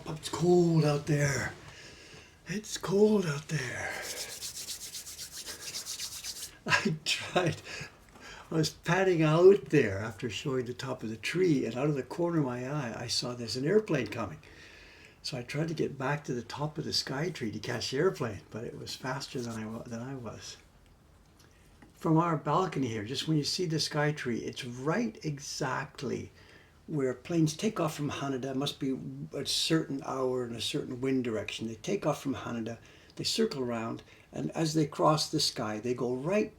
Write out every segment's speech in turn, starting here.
It's cold out there. It's cold out there. I was panning out there after showing the top of the tree, and out of the corner of my eye, I saw there's an airplane coming. So I tried to get back to the top of the sky tree to catch the airplane, but it was faster than I was. From our balcony here, just when you see the sky tree, it's right exactly where planes take off from Haneda. It must be a certain hour in a certain wind direction. They take off from Haneda, they circle around, and as they cross the sky, they go right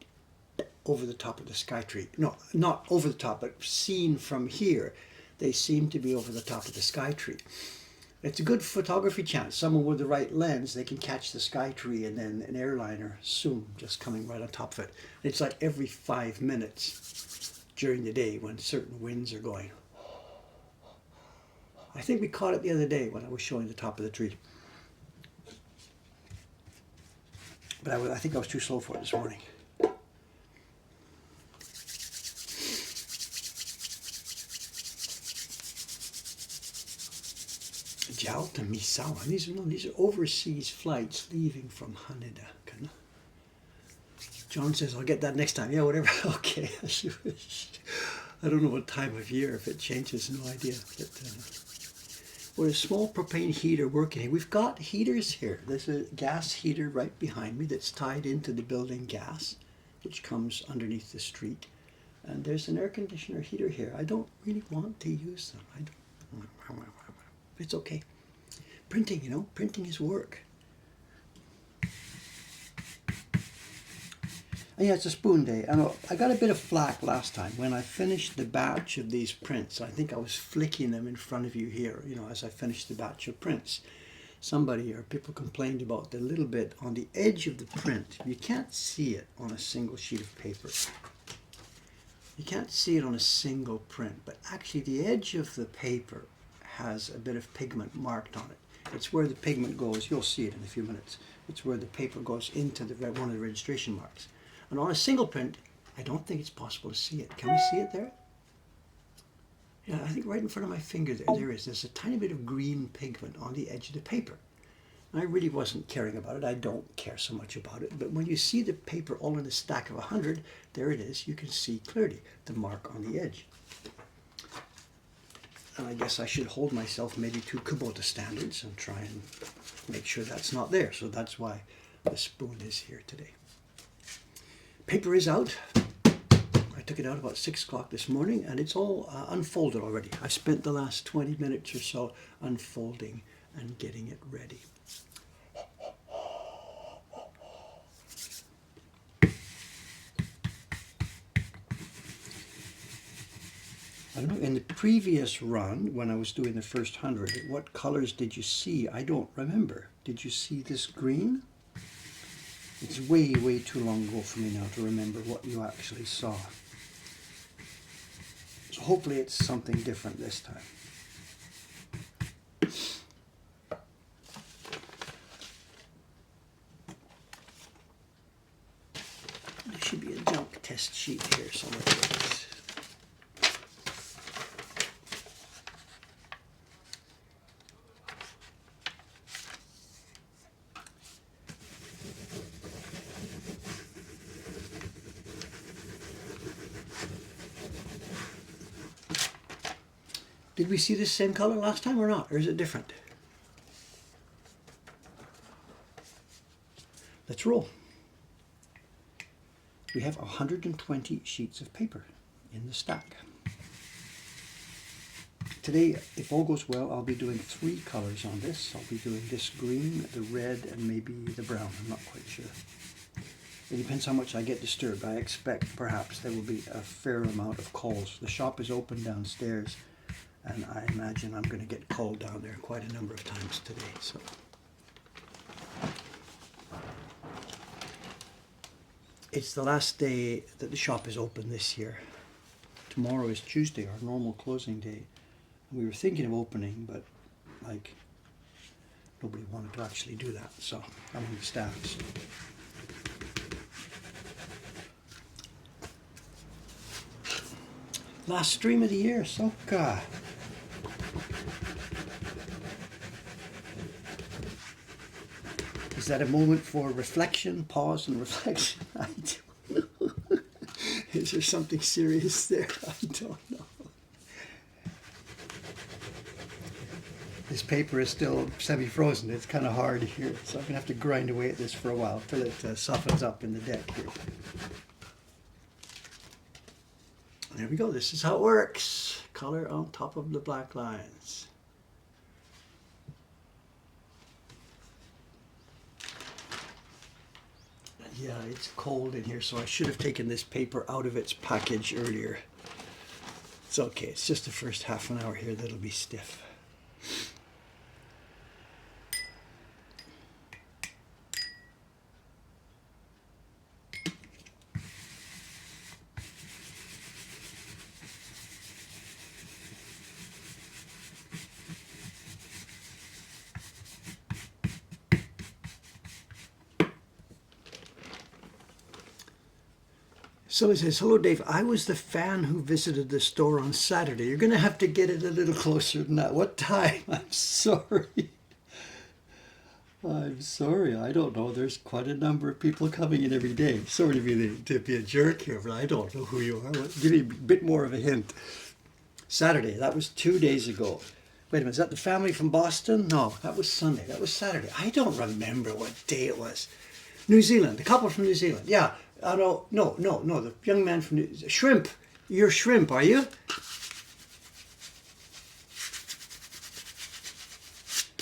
over the top of the sky tree. No, not over the top, but seen from here, they seem to be over the top of the sky tree. It's a good photography chance. Someone with the right lens, they can catch the sky tree and then an airliner soon just coming right on top of it. It's like every 5 minutes during the day when certain winds are going. I think we caught it the other day when I was showing the top of the tree. But I think I was too slow for it this morning. Jalta Misawa. These are overseas flights leaving from Haneda. John says, I'll get that next time. Yeah, whatever. Okay. I don't know what time of year, if it changes, no idea. But, with a small propane heater working here. We've got heaters here. There's a gas heater right behind me that's tied into the building gas, which comes underneath the street. And there's an air conditioner heater here. I don't really want to use them. It's okay. Printing, printing is work. And yeah, it's a spoon day. I got a bit of flack last time when I finished the batch of these prints. I think I was flicking them in front of you here, as I finished the batch of prints. Somebody or people complained about the little bit on the edge of the print. You can't see it on a single sheet of paper. You can't see it on a single print, but actually the edge of the paper has a bit of pigment marked on it. It's where the pigment goes. You'll see it in a few minutes. It's where the paper goes into one of the registration marks. And on a single print, I don't think it's possible to see it. Can we see it there? Yeah, I think right in front of my finger there is. There's a tiny bit of green pigment on the edge of the paper. I really wasn't caring about it. I don't care so much about it. But when you see the paper all in a stack of 100, there it is. You can see clearly the mark on the edge. And I guess I should hold myself maybe to Kubota standards and try and make sure that's not there. So that's why the spoon is here today. Paper is out. I took it out about 6 o'clock this morning and it's all unfolded already. I spent the last 20 minutes or so unfolding and getting it ready. I don't know, in the previous run, when I was doing the first 100, what colors did you see? I don't remember. Did you see this green? It's way, way too long ago for me now to remember what you actually saw. So hopefully it's something different this time. There should be a junk test sheet here somewhere. Did we see the same color last time or not? Or is it different? Let's roll. We have 120 sheets of paper in the stack. Today, if all goes well, I'll be doing 3 colors on this. I'll be doing this green, the red, and maybe the brown. I'm not quite sure. It depends how much I get disturbed. I expect perhaps there will be a fair amount of calls. The shop is open downstairs. And I imagine I'm going to get called down there quite a number of times today. So, it's the last day that the shop is open this year. Tomorrow is Tuesday, our normal closing day. We were thinking of opening, but nobody wanted to actually do that. So I'm on the staff. So. Last stream of the year, Soka. Is that a moment for reflection, pause and reflection? I don't know. Is there something serious there? I don't know. This paper is still semi-frozen. It's kind of hard here, so I'm going to have to grind away at this for a while till it softens up in the deck here. There we go. This is how it works. Color on top of the black lines. Yeah, it's cold in here, so I should have taken this paper out of its package earlier. It's okay. It's just the first half an hour here that'll be stiff. Somebody says, hello Dave, I was the fan who visited the store on Saturday. You're going to have to get it a little closer than that. What time? I'm sorry. I'm sorry. I don't know. There's quite a number of people coming in every day. Sorry to be a jerk here, but I don't know who you are. Give me a bit more of a hint. Saturday, that was 2 days ago. Wait a minute, is that the family from Boston? No, that was Sunday. That was Saturday. I don't remember what day it was. New Zealand, the couple from New Zealand. Yeah. No, the young man from New Zealand. Shrimp. You're Shrimp, are you?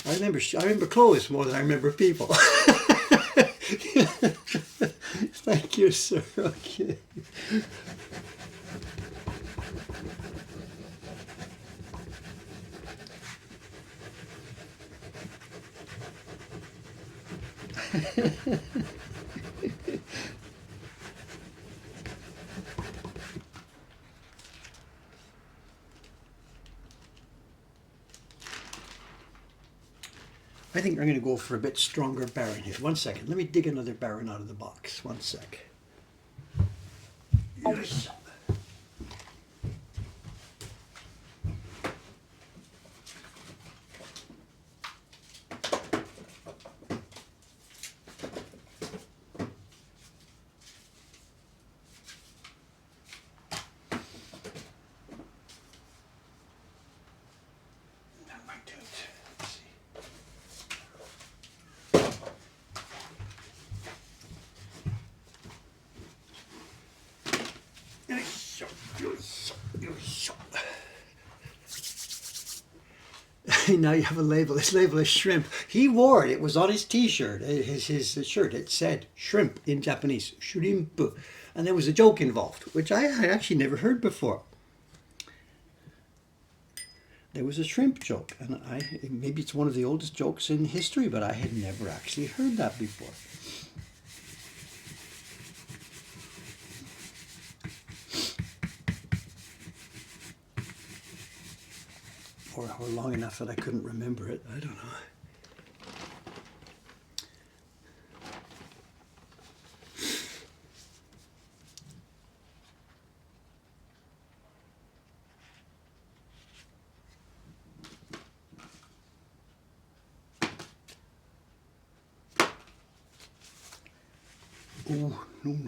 I remember clothes more than I remember people. Thank you, sir. Okay. I think I'm going to go for a bit stronger baren here. 1 second. Let me dig another baren out of the box. 1 sec. Yes. Now you have a label. This label is shrimp. He wore it. It was on his T-shirt. His shirt. It said shrimp in Japanese. Shrimp. And there was a joke involved, which I actually never heard before. There was a shrimp joke, and maybe it's one of the oldest jokes in history, but I had never actually heard that before. Or long enough that I couldn't remember it. I don't know. Oh, no.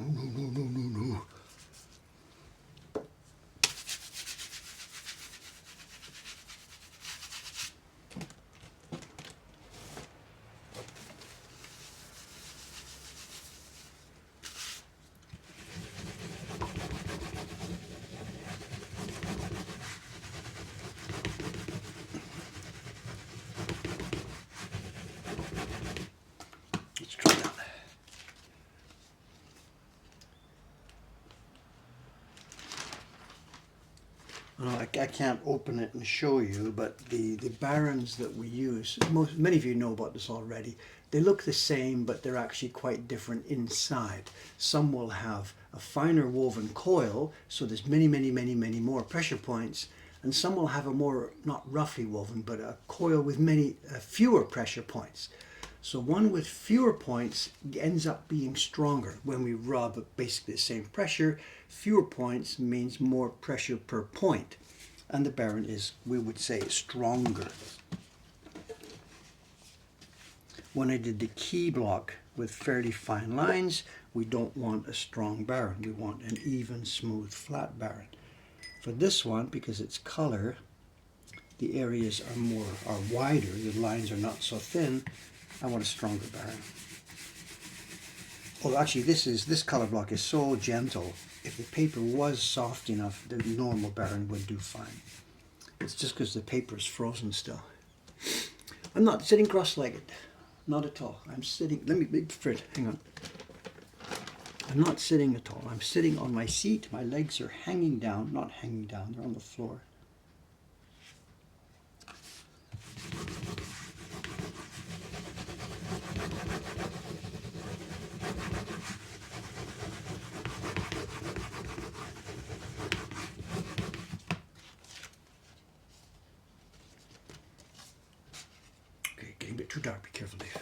Let's try that. I can't open it and show you, but the barons that we use, many of you know about this already, they look the same, but they're actually quite different inside. Some will have a finer woven coil, so there's many more pressure points, and some will have a more, not roughly woven, but a coil with fewer pressure points. So one with fewer points ends up being stronger. When we rub basically the same pressure, fewer points means more pressure per point. And the baren is, we would say, stronger. when I did the key block with fairly fine lines, we don't want a strong baren. We want an even, smooth, flat baren. For this one, because it's color, the areas are wider, the lines are not so thin, I want a stronger baren. Oh, actually, this color block is so gentle. If the paper was soft enough, the normal baren would do fine. It's just because the paper is frozen still. I'm not sitting cross-legged. Not at all. I'm sitting, Fred, hang on. I'm not sitting at all. I'm sitting on my seat. My legs are hanging down, not hanging down, they're on the floor. Okay, getting a bit too dark. Be careful, Dave.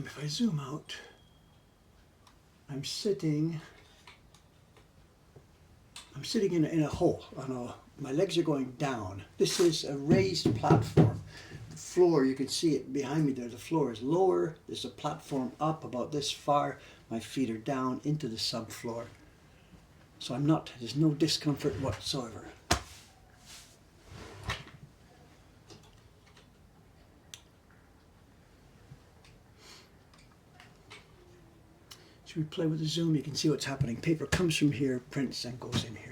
If I zoom out, I'm sitting in a hole. My legs are going down. This is a raised platform. The floor, you can see it behind me there, the floor is lower. There's a platform up about this far. My feet are down into the subfloor. So there's no discomfort whatsoever. As we play with the zoom, you can see what's happening. Paper comes from here, prints, and goes in here.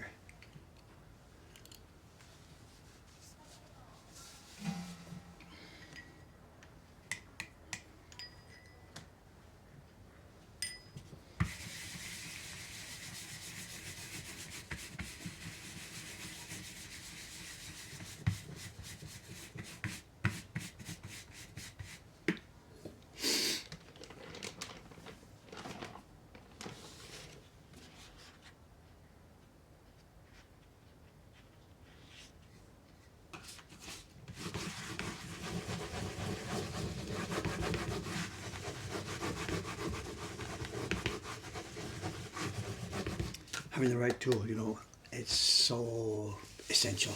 Having the right tool, it's so essential,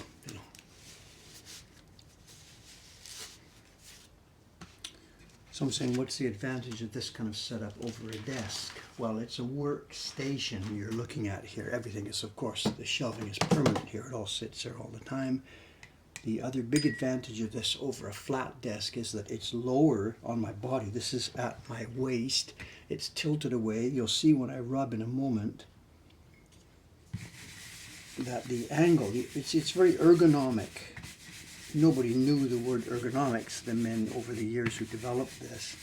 So I'm saying, what's the advantage of this kind of setup over a desk? Well, it's a workstation you're looking at here. Everything is, of course, the shelving is permanent here. It all sits there all the time. The other big advantage of this over a flat desk is that it's lower on my body. This is at my waist. It's tilted away. You'll see when I rub in a moment that the angle, it's very ergonomic. Nobody knew the word ergonomics, the men over the years who developed this.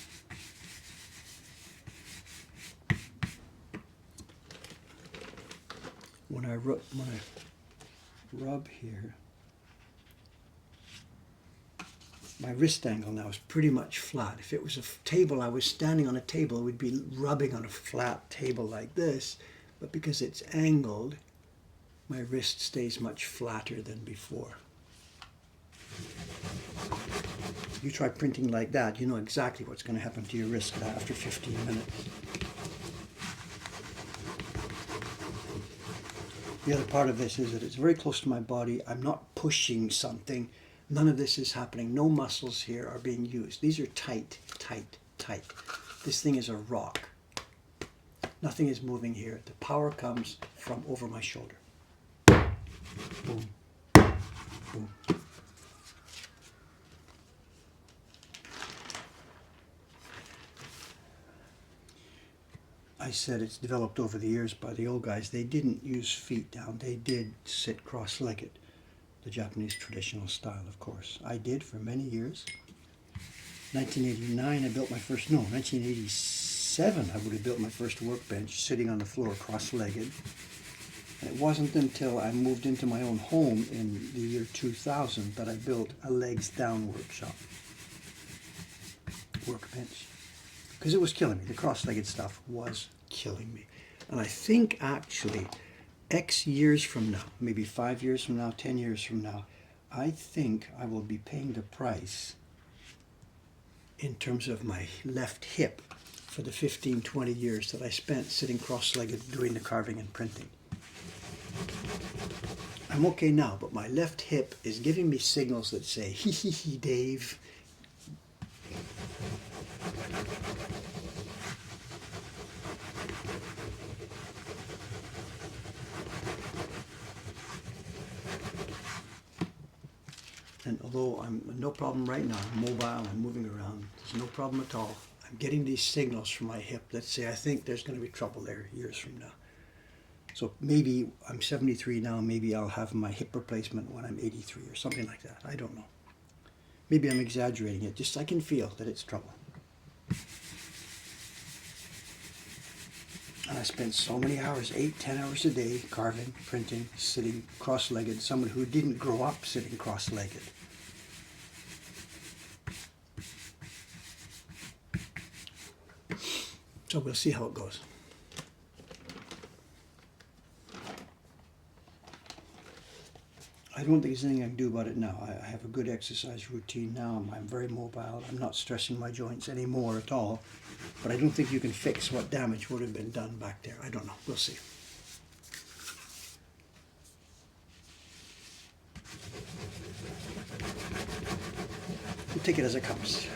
When I rub here, my wrist angle now is pretty much flat. If it was a table, I was standing on a table, I would be rubbing on a flat table like this, but because it's angled, my wrist stays much flatter than before. You try printing like that, you know exactly what's going to happen to your wrist after 15 minutes. The other part of this is that it's very close to my body. I'm not pushing something. None of this is happening. No muscles here are being used. These are tight, tight, tight. This thing is a rock. Nothing is moving here. The power comes from over my shoulder. Boom, boom. I said it's developed over the years by the old guys. They didn't use feet down. They did sit cross-legged. The Japanese traditional style, of course. I did for many years. 1989, I built my first, 1987, I would have built my first workbench sitting on the floor cross-legged. And it wasn't until I moved into my own home in the year 2000 that I built a legs down workbench. Because it was killing me. The cross-legged stuff was killing me. And I think actually, X years from now, maybe 5 years from now, 10 years from now, I think I will be paying the price in terms of my left hip for the 15, 20 years that I spent sitting cross-legged doing the carving and printing. I'm okay now, but my left hip is giving me signals that say, hee hee hee, Dave. And although I'm no problem right now, I'm mobile, I'm moving around, there's no problem at all. I'm getting these signals from my hip that say, I think there's going to be trouble there years from now. So maybe I'm 73 now, maybe I'll have my hip replacement when I'm 83 or something like that. I don't know. Maybe I'm exaggerating it, just I can feel that it's trouble. And I spent so many hours, 8-10 hours a day, carving, printing, sitting cross-legged, someone who didn't grow up sitting cross-legged. So we'll see how it goes. I don't think there's anything I can do about it now. I have a good exercise routine now. I'm very mobile. I'm not stressing my joints anymore at all. But I don't think you can fix what damage would have been done back there. I don't know. We'll see. We'll take it as it comes.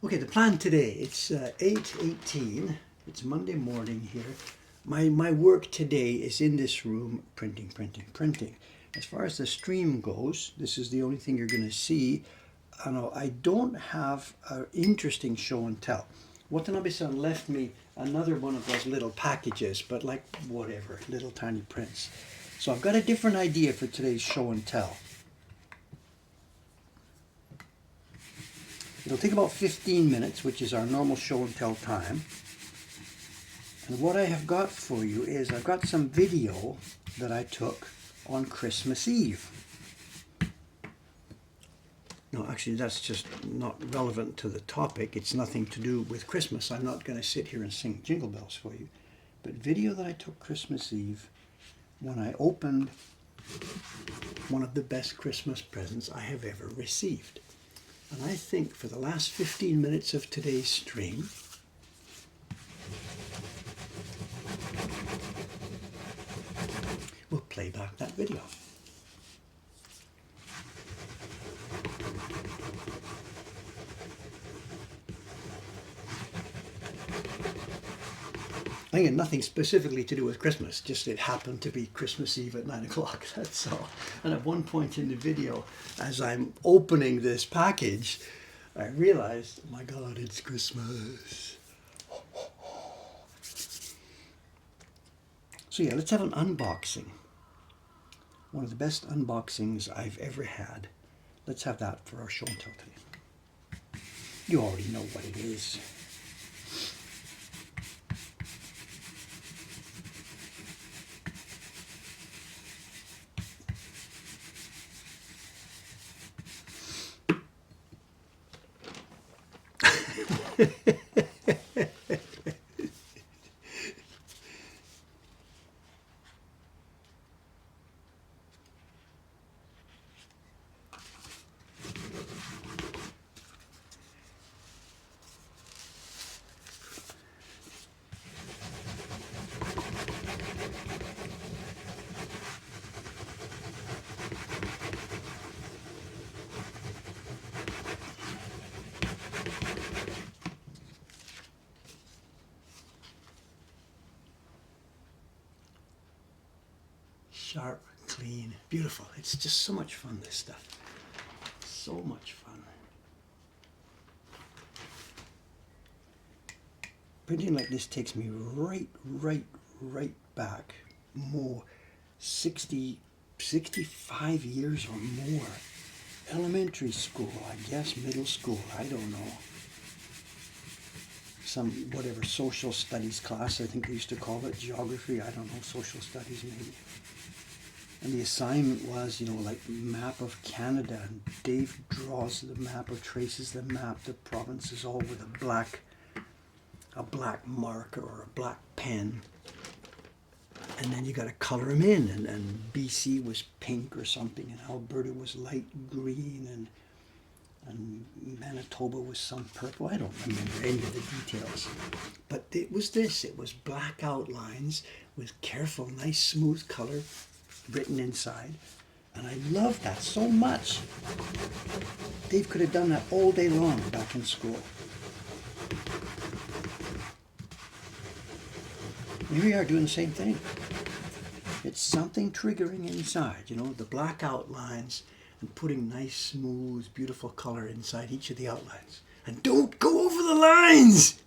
Okay, the plan today, it's 8:18. It's Monday morning here. My work today is in this room, printing, printing, printing. As far as the stream goes, this is the only thing you're going to see. I don't have an interesting show and tell. Watanabe-san left me another one of those little packages, but like whatever, little tiny prints. So I've got a different idea for today's show and tell. It'll take about 15 minutes, which is our normal show and tell time. And what I have got for you is I've got some video that I took on Christmas Eve. No, actually that's just not relevant to the topic. It's nothing to do with Christmas. I'm not going to sit here and sing Jingle Bells for you. But video that I took Christmas Eve when I opened one of the best Christmas presents I have ever received. And I think for the last 15 minutes of today's stream, we'll play back that video. I had nothing specifically to do with Christmas, just it happened to be Christmas Eve at 9 o'clock, that's all. And at one point in the video, as I'm opening this package, I realized, oh my God, it's Christmas. So yeah, let's have an unboxing. One of the best unboxings I've ever had. Let's have that for our show and tell today. You already know what it is. Sharp, clean, beautiful. It's just so much fun, this stuff. So much fun. Printing like this takes me right back more 60, 65 years or more. Elementary school, I guess, middle school, I don't know. Some, whatever, social studies class, I think they used to call it, geography, I don't know, social studies maybe. And the assignment was, like map of Canada, and Dave draws the map or traces the map, the provinces, all with a black marker or a black pen. And then you got to color them in, and BC was pink or something, and Alberta was light green, and and Manitoba was some purple. I don't remember any of the details. But it was this. It was black outlines with careful, nice, smooth color written inside. And I loved that so much. Dave could have done that all day long back in school. Here we are doing the same thing. It's something triggering inside, you know, the black outlines and putting nice, smooth, beautiful color inside each of the outlines. And don't go over the lines!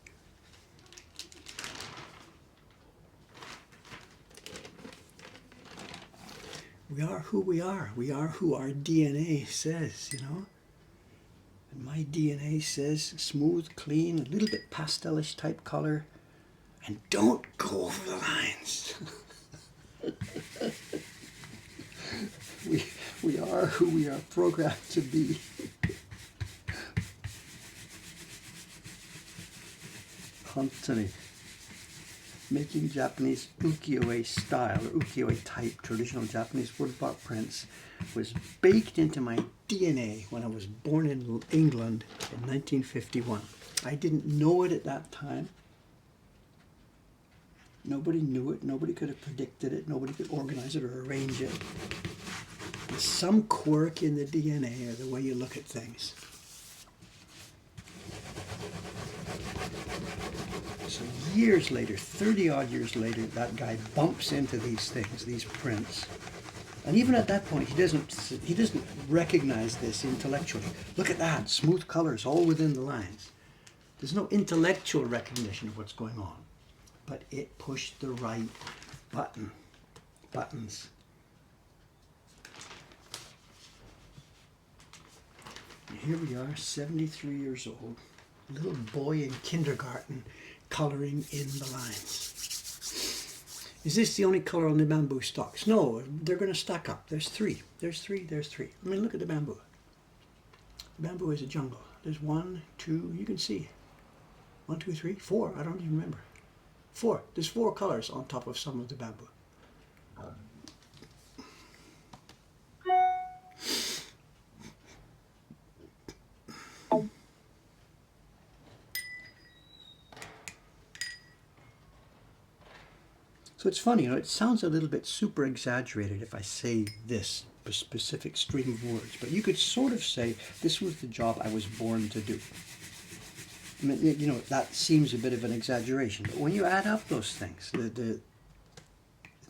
We are who we are. We are who our DNA says, you know. And my DNA says smooth, clean, a little bit pastelish type color. And don't go over the lines. we are who we are programmed to be. Hantani. Making Japanese ukiyo-e style or ukiyo-e type traditional Japanese woodblock prints was baked into my DNA when I was born in England in 1951. I didn't know it at that time. Nobody knew it. Nobody could have predicted it. Nobody could organize it or arrange it. There's some quirk in the DNA or the way you look at things. So years later, 30-odd years later, that guy bumps into these things, these prints. And even at that point, he doesn't recognize this intellectually. Look at that, smooth colors all within the lines. There's no intellectual recognition of what's going on. But it pushed the right buttons. And here we are, 73 years old, little boy in kindergarten, coloring in the lines. Is this the only color on the bamboo stalks? No, they're going to stack up. There's three. There's three. I mean, look at the bamboo. The bamboo is a jungle. There's 1, 2, you can see. 1, 2, 3, 4, I don't even remember. 4. There's 4 colors on top of some of the bamboo. So it's funny, you know, it sounds a little bit super exaggerated if I say this specific stream of words, but you could sort of say this was the job I was born to do. I mean, you know, that seems a bit of an exaggeration, but when you add up those things,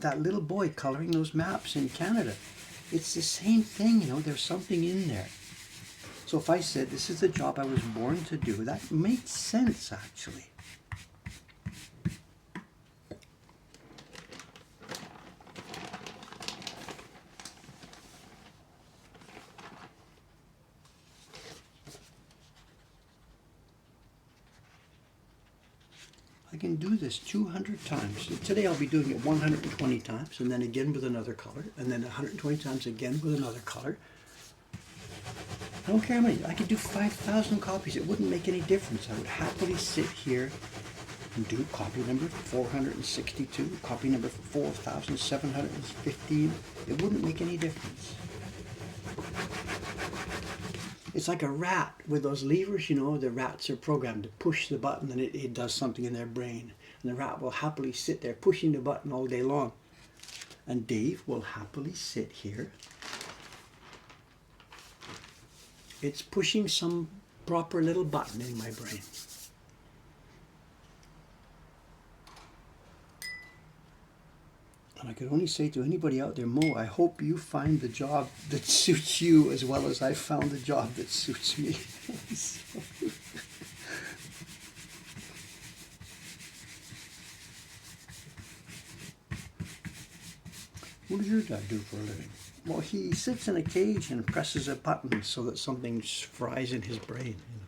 that little boy coloring those maps in Canada, it's the same thing, you know, there's something in there. So if I said this is the job I was born to do, that makes sense actually. I can do this 200 times. Today I'll be doing it 120 times, and then again with another color, and then 120 times again with another color. I don't care how many. I could do 5,000 copies. It wouldn't make any difference. I would happily sit here and do copy number 462, copy number 4,715. It wouldn't make any difference. It's like a rat with those levers, you know, the rats are programmed to push the button and it does something in their brain. And the rat will happily sit there pushing the button all day long. And Dave will happily sit here. It's pushing some proper little button in my brain. And I could only say to anybody out there, Mo, I hope you find the job that suits you as well as I found the job that suits me. What does your dad do for a living? Well, he sits in a cage and presses a button so that something fries in his brain. You know.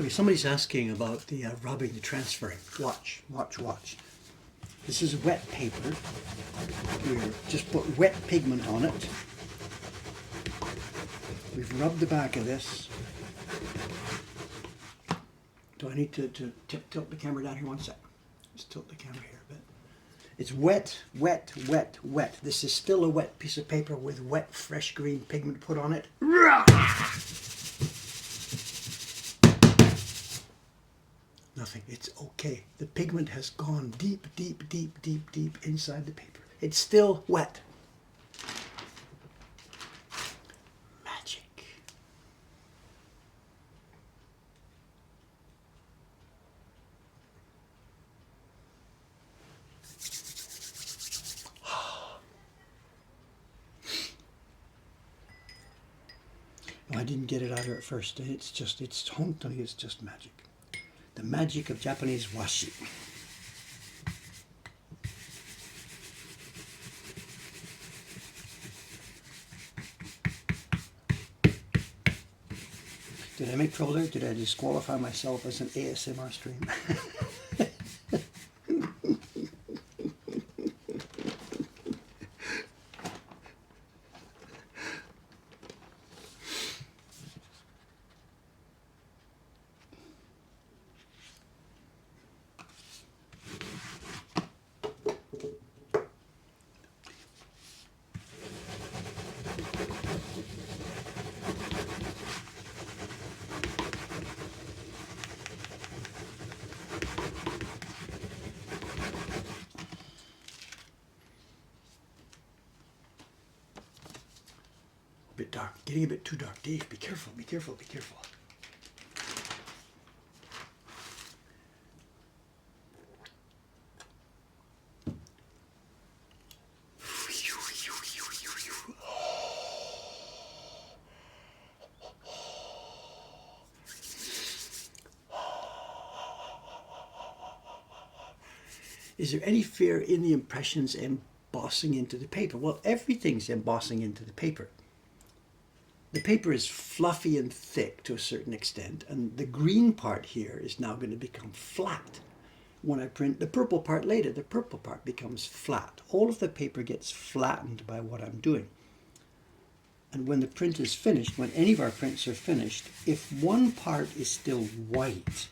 Okay, somebody's asking about the rubbing, the transferring. Watch. This is wet paper. We just put wet pigment on it. We've rubbed the back of this. Do I need to tilt the camera down here one sec? Just tilt the camera here a bit. It's wet, wet, wet, wet. This is still a wet piece of paper with wet, fresh green pigment put on it. Nothing. It's okay. The pigment has gone deep, deep, deep, deep, deep inside the paper. It's still wet. Magic. No, I didn't get it out here at first. It's just magic. The magic of Japanese washi. Did I make trouble there? Did I disqualify myself as an ASMR stream? Bit dark, getting a bit too dark. Dave, be careful, be careful, be careful. Is there any fear in the impressions embossing into the paper? Well, everything's embossing into the paper. The paper is fluffy and thick to a certain extent, and the green part here is now going to become flat. When I print the purple part later, the purple part becomes flat. All of the paper gets flattened by what I'm doing. And when the print is finished, when any of our prints are finished, if one part is still white,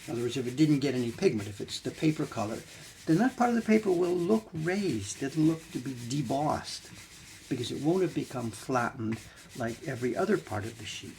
in other words, if it didn't get any pigment, if it's the paper color, then that part of the paper will look raised. It'll look to be debossed because it won't have become flattened like every other part of the sheet.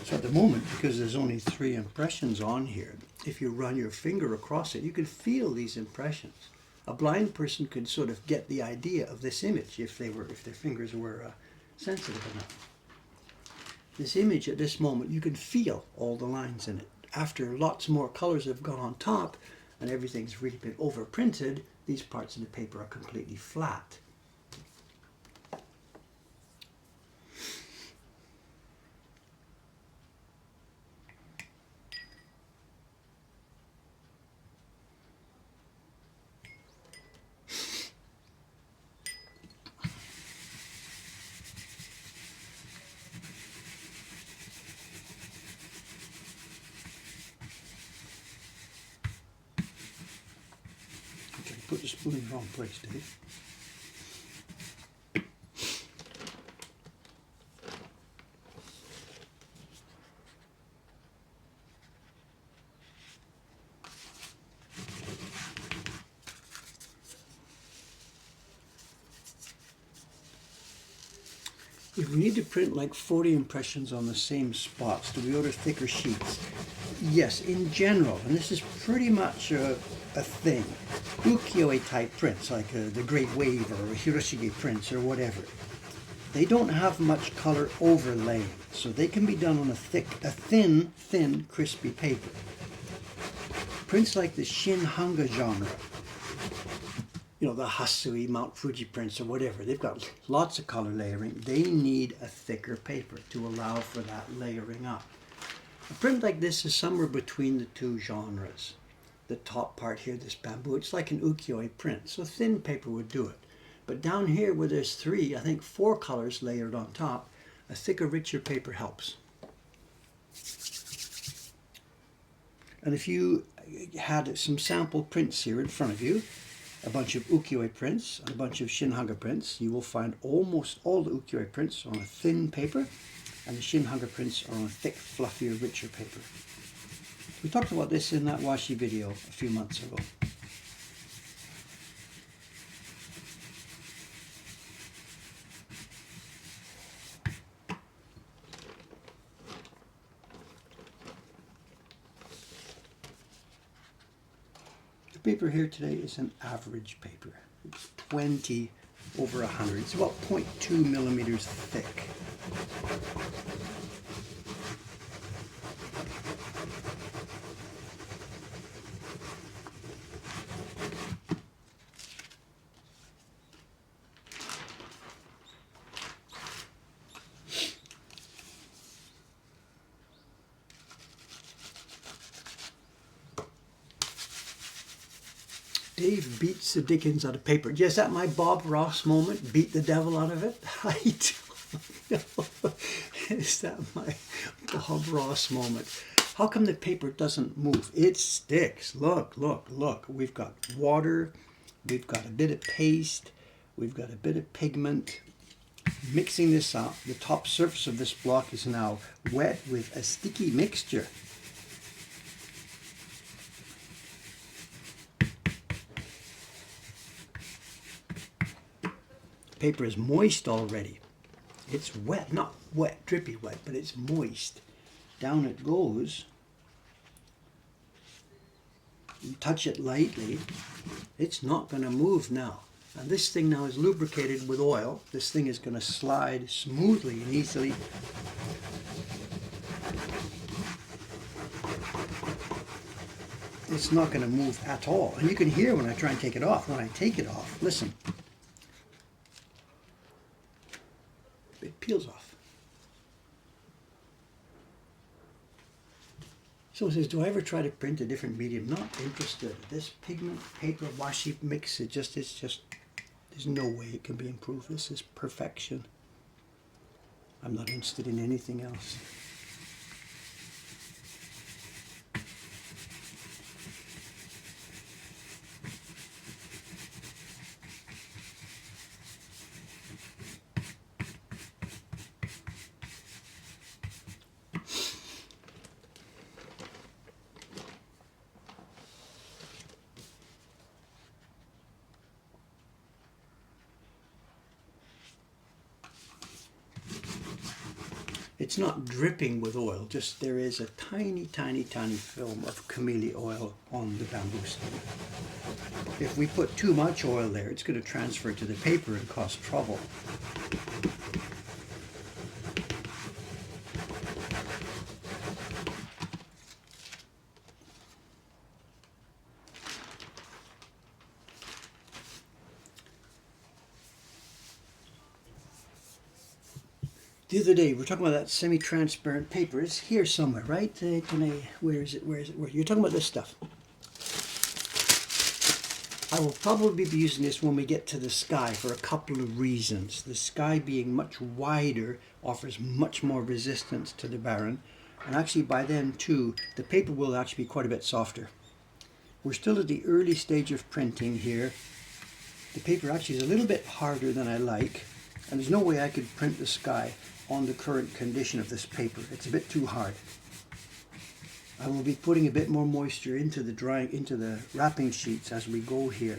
So at the moment, because there's only 3 impressions on here, if you run your finger across it, you can feel these impressions. A blind person could sort of get the idea of this image if their fingers were sensitive enough. This image at this moment, you can feel all the lines in it. After lots more colors have gone on top and everything's really been overprinted, these parts of the paper are completely flat. Okay, put the spoon in the wrong place, Dave. If we need to print like 40 impressions on the same spots, do we order thicker sheets? Yes, in general, and this is pretty much a thing. Ukiyo-e type prints, like the Great Wave or Hiroshige prints or whatever, they don't have much color overlaying, so they can be done on a thin, crispy paper. Prints like the Shin-hanga genre, you know, the Hasui, Mount Fuji prints or whatever, they've got lots of color layering. They need a thicker paper to allow for that layering up. A print like this is somewhere between the 2 genres. The top part here, this bamboo, it's like an ukiyo-e print, so thin paper would do it. But down here where there's 3, I think 4 colors layered on top, a thicker, richer paper helps. And if you had some sample prints here in front of you, a bunch of ukiyo-e prints and a bunch of shinhaga prints, you will find almost all the ukiyo-e prints on a thin paper, and the shinhaga prints are on a thick, fluffier, richer paper. We talked about this in that washi video a few months ago. The paper here today is an average paper. It's 20 over 100. It's about 0.2 millimeters thick. Dave beats the dickens out of paper. Is that my Bob Ross moment? Beat the devil out of it? I don't know. Is that my Bob Ross moment? How come the paper doesn't move? It sticks. Look, look, look. We've got water. We've got a bit of paste. We've got a bit of pigment. Mixing this up, the top surface of this block is now wet with a sticky mixture. Paper is moist already. It's wet, not wet, drippy wet, but it's moist. Down it goes. You touch it lightly. It's not going to move now. And this thing now is lubricated with oil. This thing is going to slide smoothly and easily. It's not going to move at all. And you can hear when I try and take it off. When I take it off, listen. It peels off. Someone says, do I ever try to print a different medium? Not interested. This pigment paper washi mix, it's just, there's no way it can be improved. This is perfection. I'm not interested in anything else. It's not dripping with oil, just there is a tiny, tiny, tiny film of camellia oil on the bamboo stem. If we put too much oil there, it's going to transfer to the paper and cause trouble. The other day, we're talking about that semi-transparent paper. It's here somewhere, right? Where is it? Where is it? You're talking about this stuff. I will probably be using this when we get to the sky for a couple of reasons. The sky being much wider offers much more resistance to the baren. And actually by then too, the paper will actually be quite a bit softer. We're still at the early stage of printing here. The paper actually is a little bit harder than I like. And there's no way I could print the sky on the current condition of this paper. It's a bit too hard. I will be putting a bit more moisture into the wrapping sheets as we go here.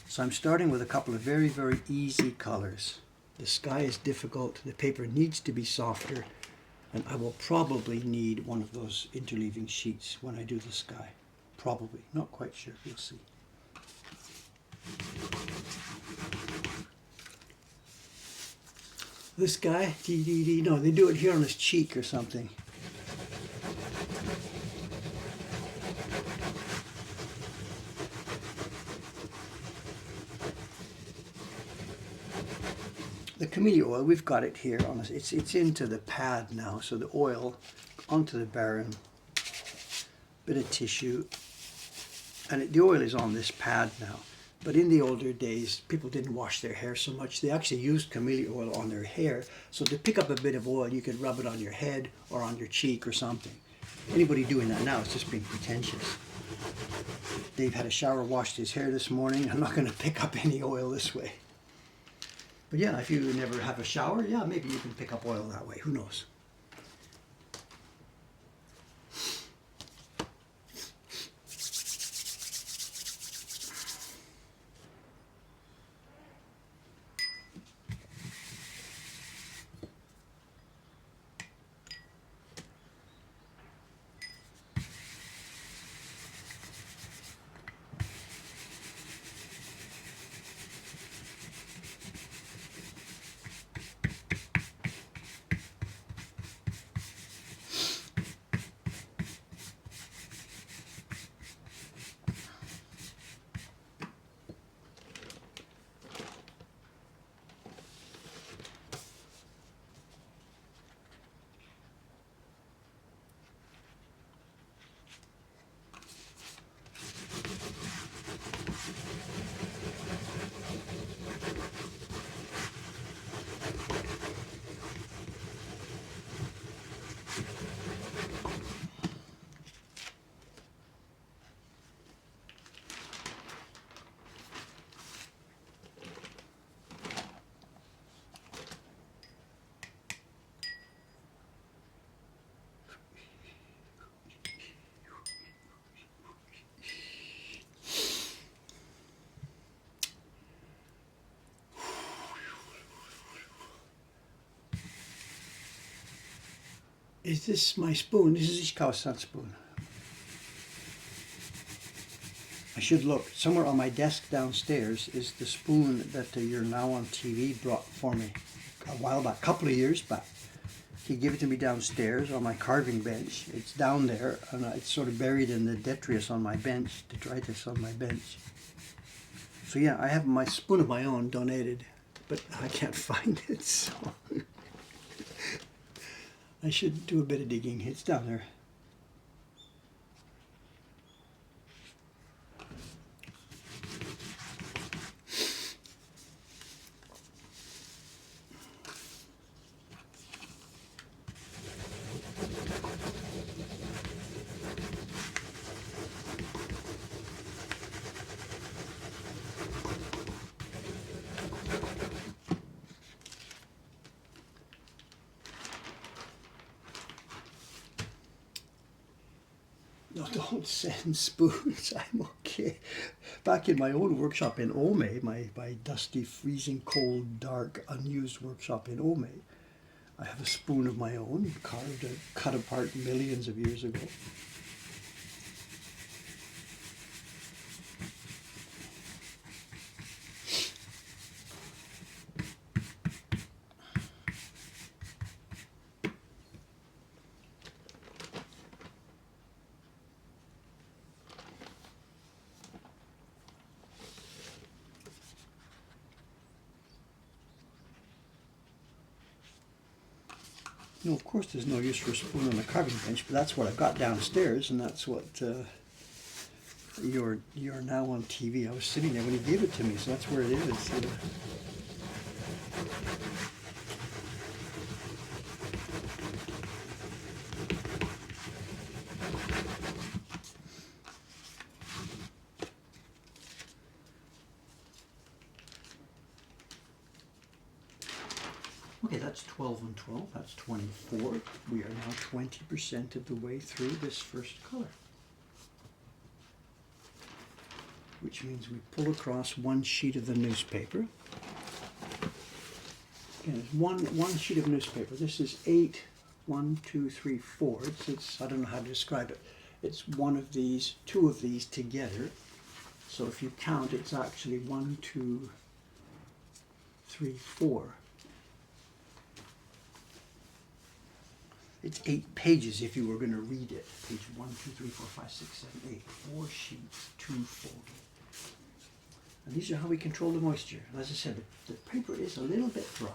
So I'm starting with a couple of very, very easy colors. The sky is difficult, the paper needs to be softer, and I will probably need one of those interleaving sheets when I do the sky. Probably, not quite sure, we'll see. This guy, no, they do it here on his cheek or something. The camellia oil, we've got it here on us. It's into the pad now, so the oil onto the baren, bit of tissue, and the oil is on this pad now. But in the older days, people didn't wash their hair so much. They actually used camellia oil on their hair. So to pick up a bit of oil, you could rub it on your head or on your cheek or something. Anybody doing that now is just being pretentious. Dave had a shower, washed his hair this morning. I'm not going to pick up any oil this way. But yeah, if you never have a shower, yeah, maybe you can pick up oil that way. Who knows? Is this my spoon? This is Ishikawa-san spoon. I should look. Somewhere on my desk downstairs is the spoon that You're Now on TV brought for me a while back, a couple of years back. He gave it to me downstairs on my carving bench. It's down there, and it's sort of buried in the detritus on my bench, detritus on my bench. So yeah, I have my spoon of my own donated, but I can't find it, so I should do a bit of digging. It's down there. No, don't send spoons. I'm okay. Back in my old workshop in Ome, my dusty, freezing cold, dark, unused workshop in Ome, I have a spoon of my own, carved, cut apart millions of years ago. No, of course there's no use for a spoon on the carving bench, but that's what I've got downstairs, and that's what you're now on TV. I was sitting there when he gave it to me, so that's where it is. Okay, that's 12 and 12, that's 24. We are now 20% of the way through this first color, which means we pull across one sheet of the newspaper. Again, it's one sheet of newspaper. This is 8, 1, 2, 3, 4. It's I don't know how to describe it. It's one of these, two of these together. So if you count, it's actually 1, 2, 3, 4. It's 8 pages if you were going to read it. Page 1, 2, 3, 4, 5, 6, 7, 8. 4 sheets, 2 folded. And these are how we control the moisture. And as I said, the paper is a little bit dry.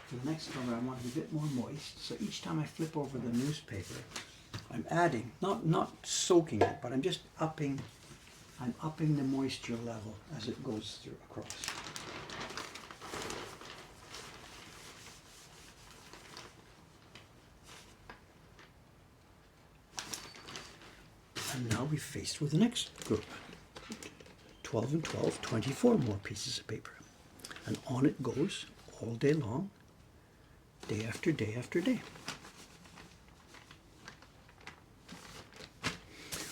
For the next color, I want it a bit more moist. So each time I flip over the newspaper, I'm adding, not soaking it, but I'm just upping I'm upping the moisture level as it goes through across. And now we're faced with the next group. 12 and 12, 24 more pieces of paper. And on it goes all day long, day after day after day.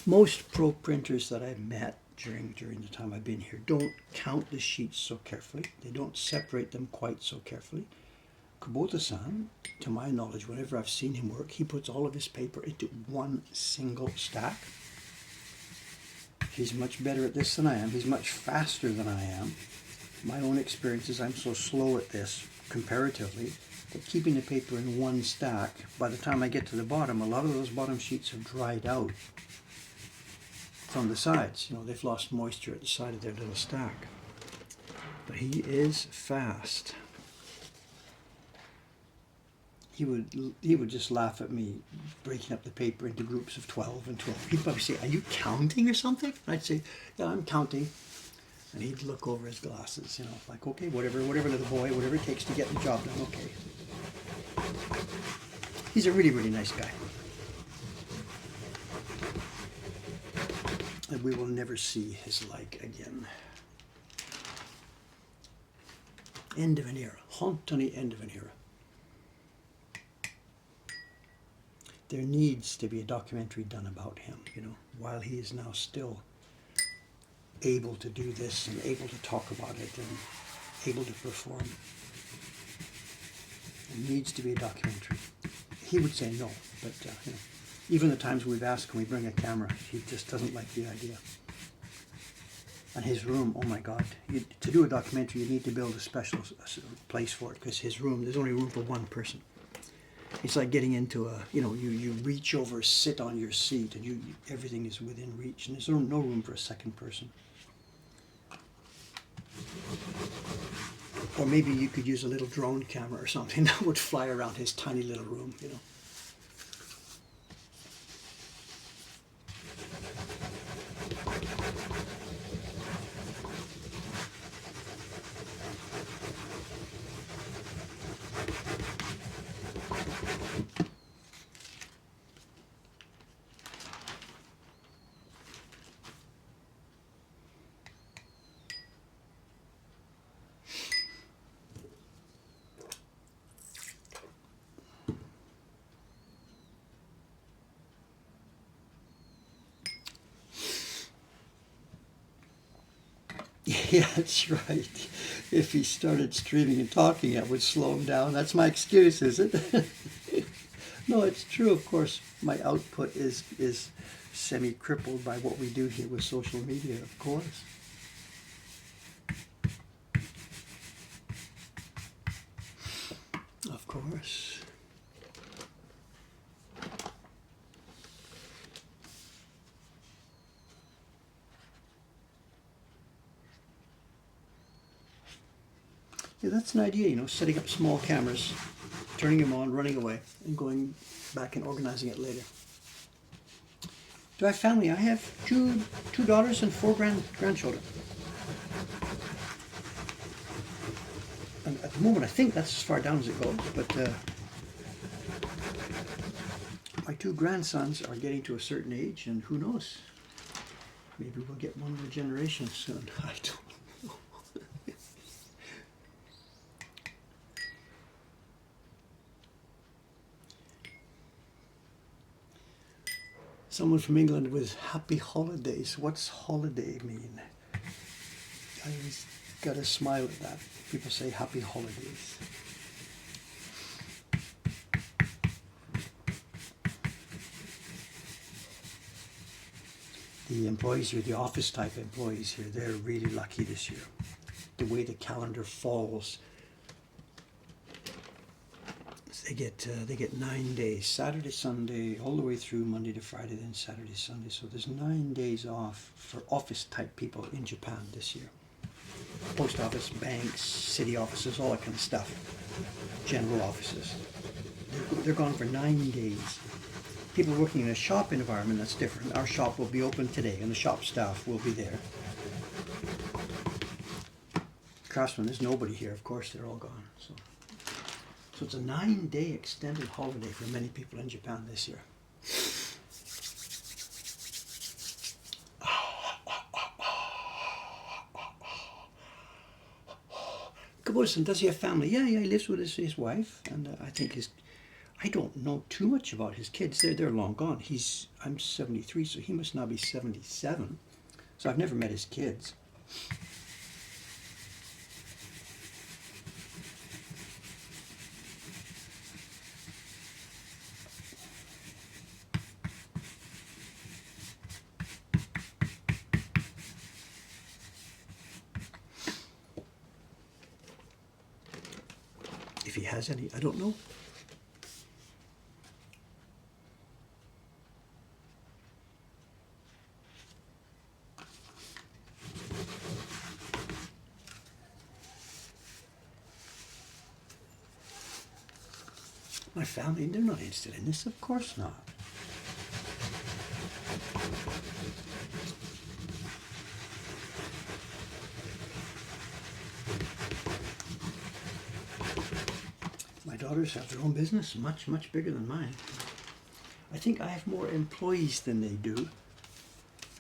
Most pro printers that I've met during the time I've been here don't count the sheets so carefully. They don't separate them quite so carefully. Kubota-san, to my knowledge, whenever I've seen him work, he puts all of his paper into one single stack. He's much better at this than I am. He's much faster than I am. My own experience is I'm so slow at this, comparatively, that keeping the paper in one stack, by the time I get to the bottom, a lot of those bottom sheets have dried out from the sides. You know, they've lost moisture at the side of their little stack. But he is fast. He would just laugh at me breaking up the paper into groups of 12 and 12. He'd probably say, "Are you counting or something?" And I'd say, "Yeah, I'm counting." And he'd look over his glasses, you know, like, "Okay, whatever, little boy, whatever it takes to get the job done, okay." He's a really, really nice guy. And we will never see his like again. End of an era. Hontoni end of an era. There needs to be a documentary done about him, you know, while he is now still able to do this and able to talk about it and able to perform. There needs to be a documentary. He would say no, but you know, even the times we've asked, can we bring a camera, he just doesn't like the idea. And his room, oh my God, to do a documentary, you need to build a special place for it, because his room, there's only room for one person. It's like getting into a, you know, you reach over, sit on your seat, and everything is within reach, and there's no room for a second person. Or maybe you could use a little drone camera or something that would fly around his tiny little room, you know. Yeah, that's right. If he started streaming and talking, I would slow him down. That's my excuse, is it? No, it's true, of course. My output is semi-crippled by what we do here with social media, of course. Of course. Yeah, that's an idea, you know, setting up small cameras, turning them on, running away, and going back and organizing it later. Do I have family? I have two daughters and 4 grandchildren. And at the moment, I think that's as far down as it goes, but my 2 grandsons are getting to a certain age, and who knows? Maybe we'll get one more generation soon. I don't know. Someone from England with happy holidays. What's holiday mean? I always got to smile at that. People say happy holidays. The employees here, the office type employees here, they're really lucky this year. The way the calendar falls, they get 9 days, Saturday, Sunday, all the way through Monday to Friday, then Saturday, Sunday. So there's 9 days off for office type people in Japan this year. Post office, banks, city offices, all that kind of stuff. General offices. They're gone for 9 days. People working in a shop environment, that's different. Our shop will be open today and the shop staff will be there. Craftsmen, there's nobody here, of course, they're all gone. So it's a 9-day extended holiday for many people in Japan this year. Kubota-san, does he have family? Yeah, he lives with his wife, and I think I don't know too much about his kids. They're long gone. I'm 73, so he must now be 77. So I've never met his kids. If he has any, I don't know. My family, they're not interested in this, of course not. My daughters have their own business, much, much bigger than mine. I think I have more employees than they do,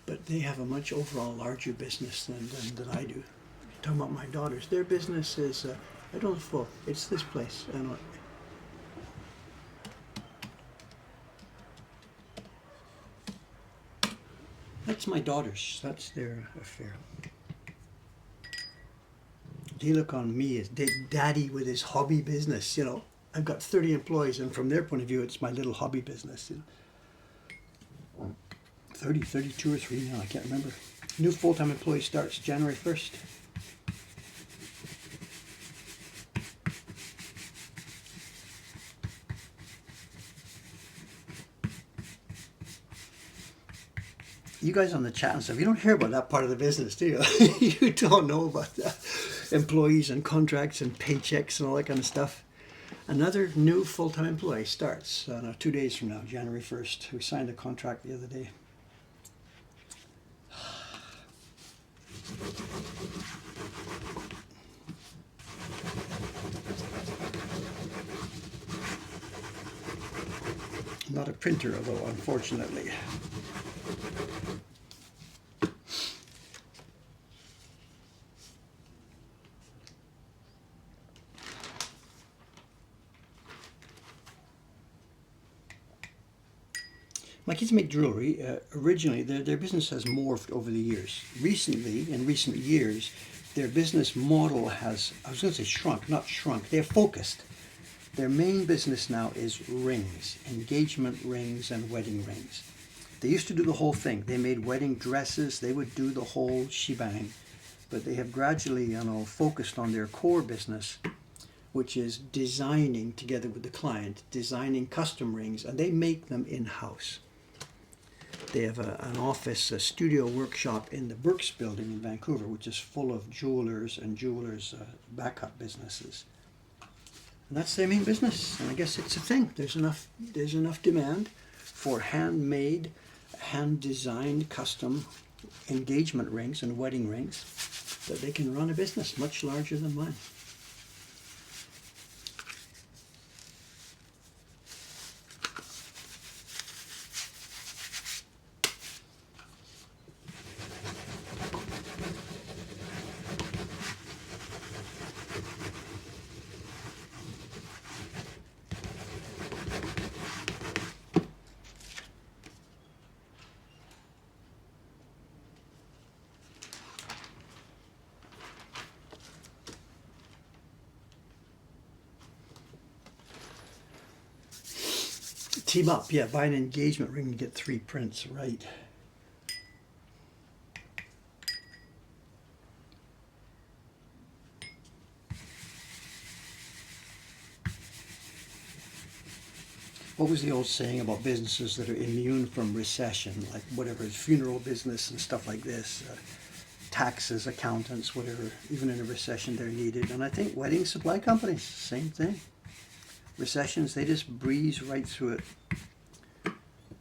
but they have a much overall larger business than I do. Talking about my daughters, their business is, I don't know, well, it's this place. I don't know. That's my daughters, that's their affair. They look on me as daddy with his hobby business, you know. I've got 30 employees, and from their point of view, it's my little hobby business. You know. 30, 32 or 3 now, I can't remember. New full-time employee starts January 1st. You guys on the chat and stuff, you don't hear about that part of the business, do you? You don't know about that. Employees and contracts and paychecks and all that kind of stuff. Another new full-time employee starts 2 days from now, January 1st. We signed a contract the other day. Not a printer, although, unfortunately. My kids make jewelry. Originally, their business has morphed over the years. Recently, in recent years, their business model has, I was going to say shrunk, not shrunk. They're focused. Their main business now is rings, engagement rings and wedding rings. They used to do the whole thing. They made wedding dresses. They would do the whole shebang. But they have gradually, focused on their core business, which is designing together with the client, designing custom rings, and they make them in-house. They have an office, a studio workshop in the Burks building in Vancouver, which is full of jewelers and jewelers' backup businesses. And that's their main business, and I guess it's a thing. There's enough demand for handmade, hand-designed, custom engagement rings and wedding rings that they can run a business much larger than mine. Team up, yeah, buy an engagement ring and get 3 prints, right. What was the old saying about businesses that are immune from recession, like whatever, funeral business and stuff like this, taxes, accountants, whatever, even in a recession they're needed. And I think wedding supply companies, same thing. Recessions, they just breeze right through it.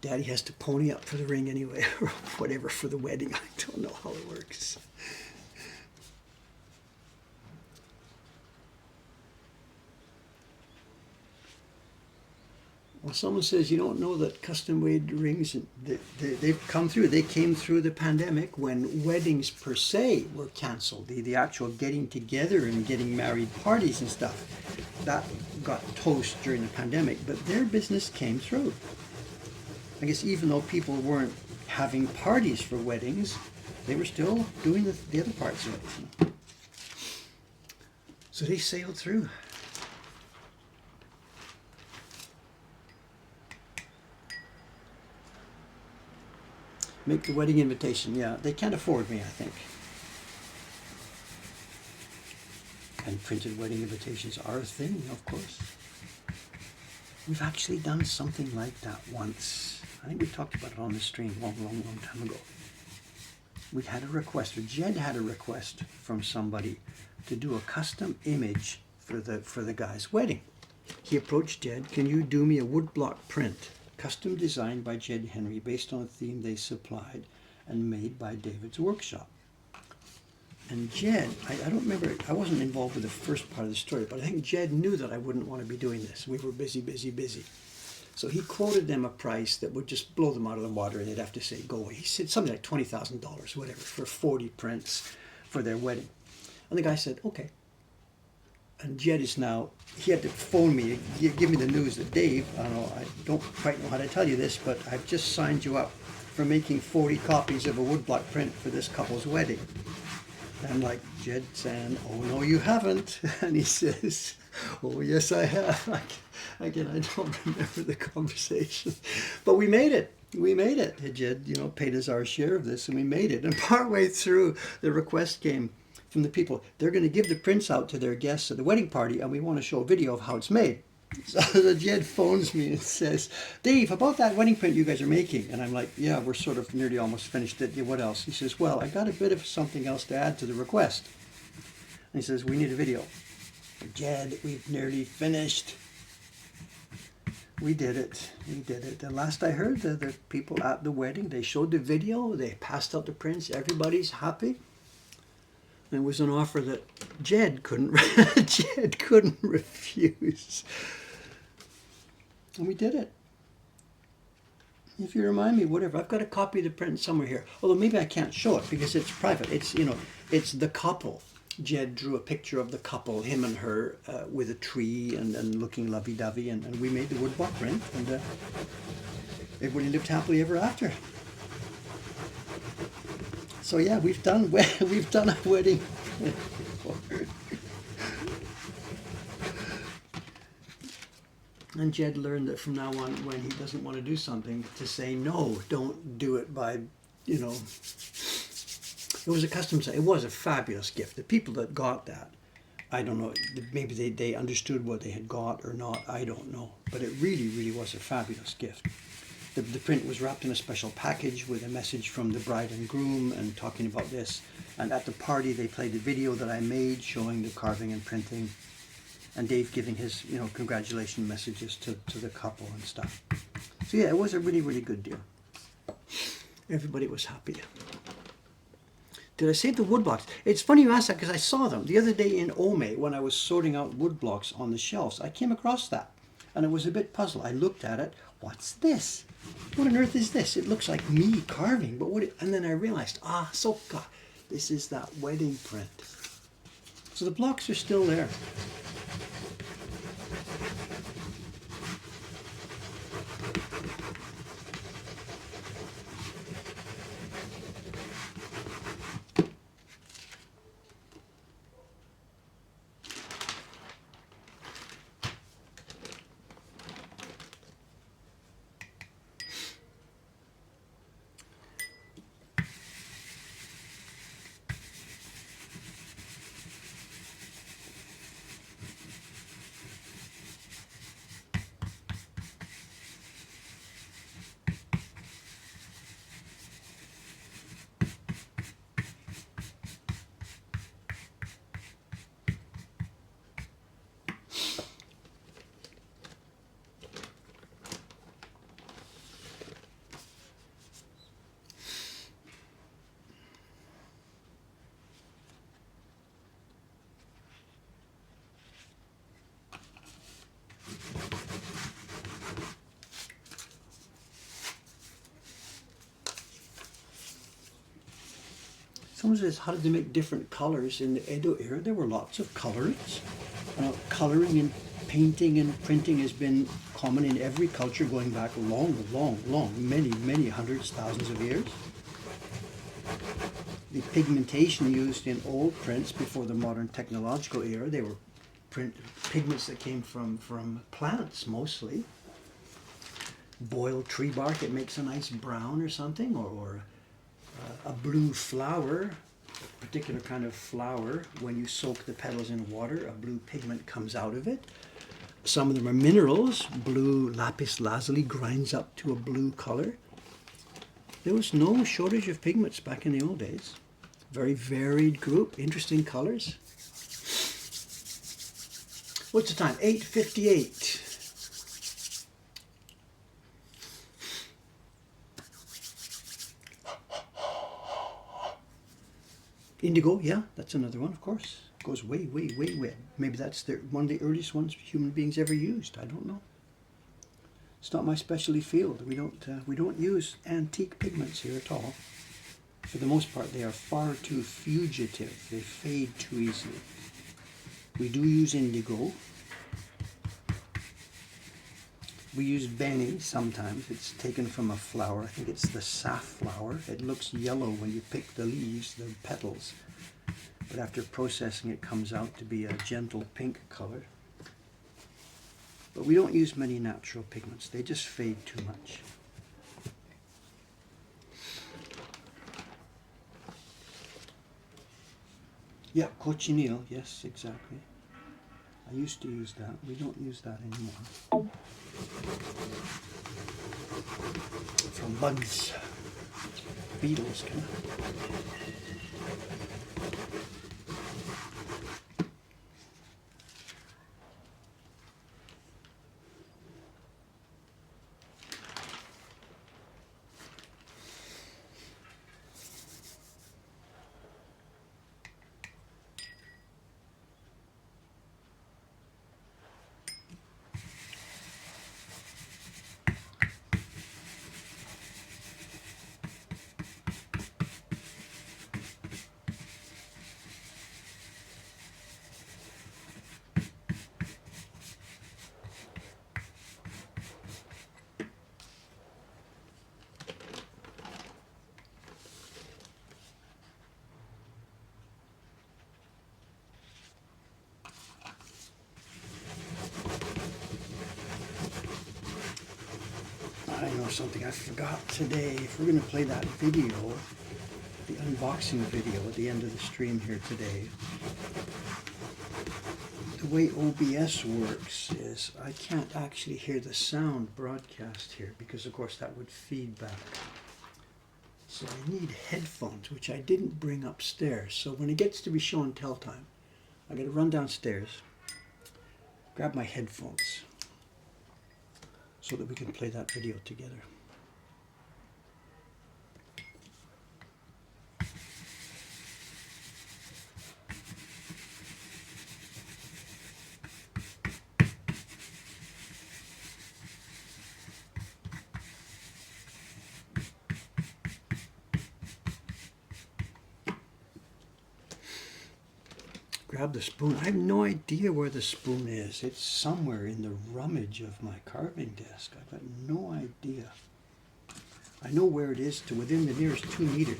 Daddy has to pony up for the ring anyway, or whatever for the wedding. I don't know how it works. Well, someone says you don't know that custom-made rings, they've come through. They came through the pandemic when weddings per se were canceled. The actual getting together and getting married parties and stuff, that got toast during the pandemic. But their business came through. I guess even though people weren't having parties for weddings, they were still doing the other parts of it. So they sailed through. Make the wedding invitation. Yeah, they can't afford me, I think. And printed wedding invitations are a thing, of course. We've actually done something like that once. I think we talked about it on the stream long time ago. We had a request, or Jed had a request from somebody to do a custom image for the guy's wedding. He approached Jed, can you do me a woodblock print? Custom designed by Jed Henry based on a theme they supplied and made by David's workshop. And Jed, I don't remember, I wasn't involved with the first part of the story, but I think Jed knew that I wouldn't want to be doing this. We were busy. So he quoted them a price that would just blow them out of the water and they'd have to say, go away. He said something like $20,000, whatever, for 40 prints for their wedding. And the guy said, okay. And Jed is now, he had to phone me, give me the news that Dave, I don't quite know how to tell you this, but I've just signed you up for making 40 copies of a woodblock print for this couple's wedding. And I'm like, Jed saying, oh no you haven't. And he says, oh yes I have. Again, I don't remember the conversation. But we made it. Jed, paid us our share of this and we made it. And partway through, the request came from the people. They're going to give the prints out to their guests at the wedding party and we want to show a video of how it's made. So Jed phones me and says, Dave, about that wedding print you guys are making. And I'm like, yeah, we're sort of nearly almost finished it. What else? He says, well, I got a bit of something else to add to the request. And he says, we need a video. Jed, we've nearly finished. We did it. And last I heard, the people at the wedding, they showed the video, they passed out the prints, everybody's happy. And it was an offer that Jed couldn't refuse. And we did it. If you remind me, whatever, I've got a copy of the print somewhere here. Although maybe I can't show it because it's private. It's the couple. Jed drew a picture of the couple, him and her, with a tree and looking lovey-dovey, and we made the woodblock print, and everybody lived happily ever after. So yeah, we've done a wedding before. And Jed learned that from now on, when he doesn't want to do something, to say no, don't do it by, It was a custom set. It was a fabulous gift. The people that got that, I don't know, maybe they understood what they had got or not, I don't know. But it really was a fabulous gift. The print was wrapped in a special package with a message from the bride and groom and talking about this. And at the party, they played the video that I made showing the carving and printing. And Dave giving his, congratulation messages to the couple and stuff. So yeah, it was a really good deal. Everybody was happy. Did I save the wood blocks? It's funny you ask that because I saw them. The other day in Ome, when I was sorting out wood blocks on the shelves, I came across that. And it was a bit puzzled. I looked at it. What's this? What on earth is this? It looks like me carving. But and then I realized, soka. This is that wedding print. So the blocks are still there. Someone says, how did they make different colors in the Edo era? There were lots of colors. Coloring and painting and printing has been common in every culture going back many hundreds, thousands of years. The pigmentation used in old prints before the modern technological era, they were pigments that came from plants mostly. Boiled tree bark, it makes a nice brown or something, or a blue flower, a particular kind of flower. When you soak the petals in water, a blue pigment comes out of it. Some of them are minerals. Blue lapis lazuli grinds up to a blue color. There was no shortage of pigments back in the old days. Very varied group, interesting colors. What's the time? 8:58. Indigo, yeah, that's another one, of course. Goes way. Maybe that's one of the earliest ones human beings ever used. I don't know. It's not my specialty field. We don't use antique pigments here at all. For the most part, they are far too fugitive. They fade too easily. We do use indigo. We use beni sometimes. It's taken from a flower. I think it's the safflower. It looks yellow when you pick the leaves, the petals. But after processing, it comes out to be a gentle pink color. But we don't use many natural pigments. They just fade too much. Yeah, cochineal. Yes, exactly. I used to use that. We don't use that anymore. From bugs, beetles, kind of. I know something I forgot today. If we're going to play that video, the unboxing video at the end of the stream here today, the way OBS works is I can't actually hear the sound broadcast here because, of course, that would feed back. So I need headphones, which I didn't bring upstairs. So when it gets to be show and tell time, I got to run downstairs, grab my headphones, so that we can play that video together. Grab the spoon. I have no idea where the spoon is. It's somewhere in the rummage of my carving desk. I've got no idea. I know where it is to within the nearest 2 meters.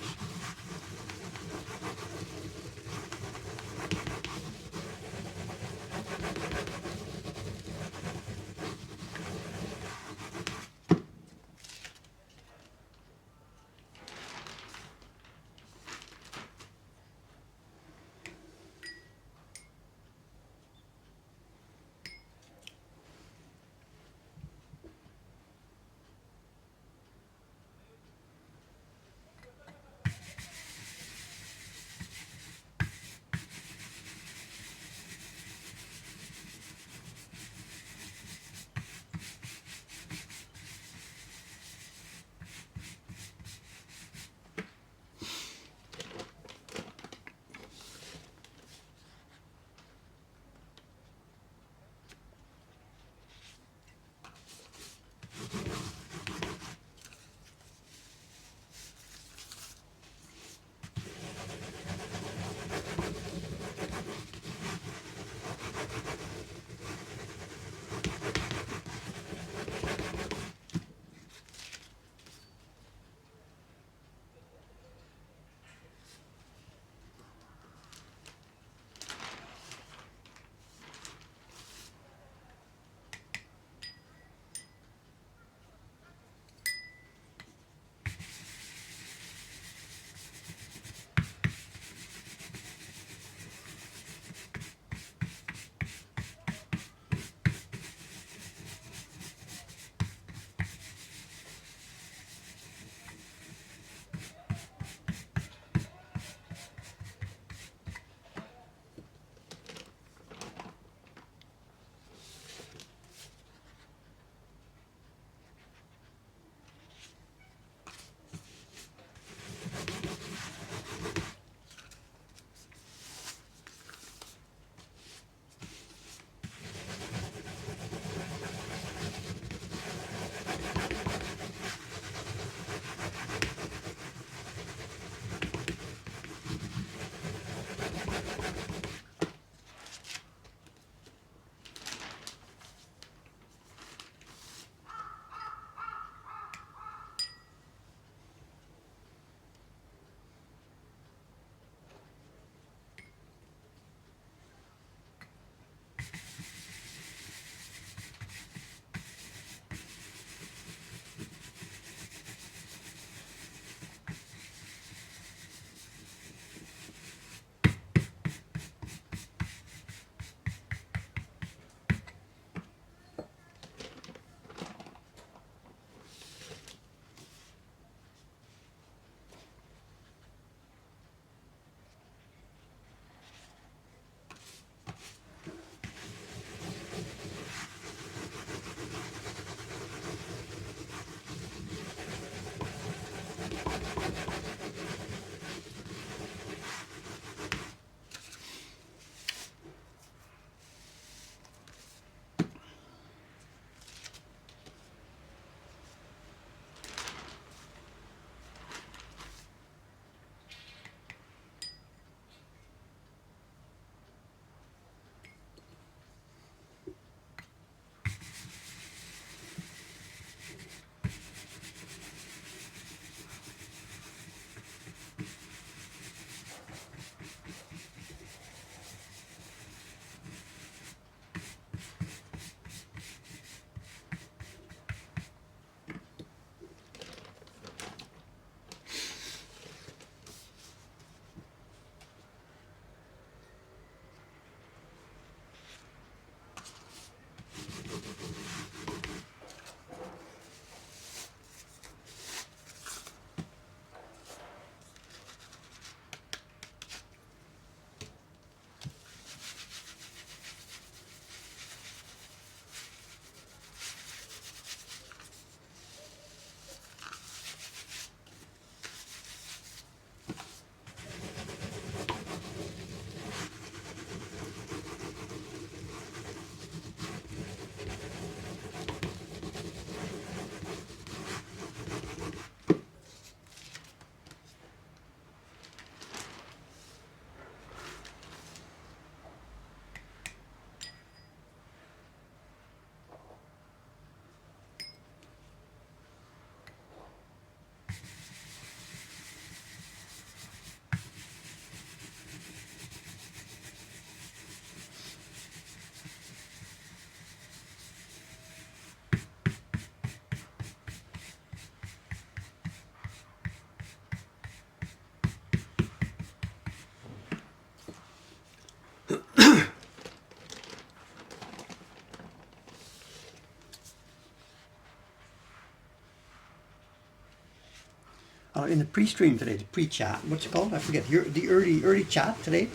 in the pre-stream today, the pre-chat, what's it called? I forget, the early chat today.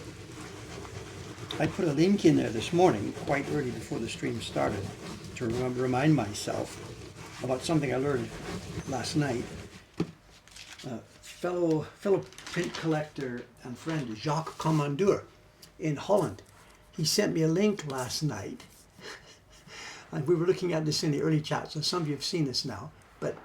I put a link in there this morning, quite early before the stream started, to remind myself about something I learned last night. Fellow print collector and friend Jacques Commandeur in Holland, he sent me a link last night, and we were looking at this in the early chat, so some of you have seen this now, but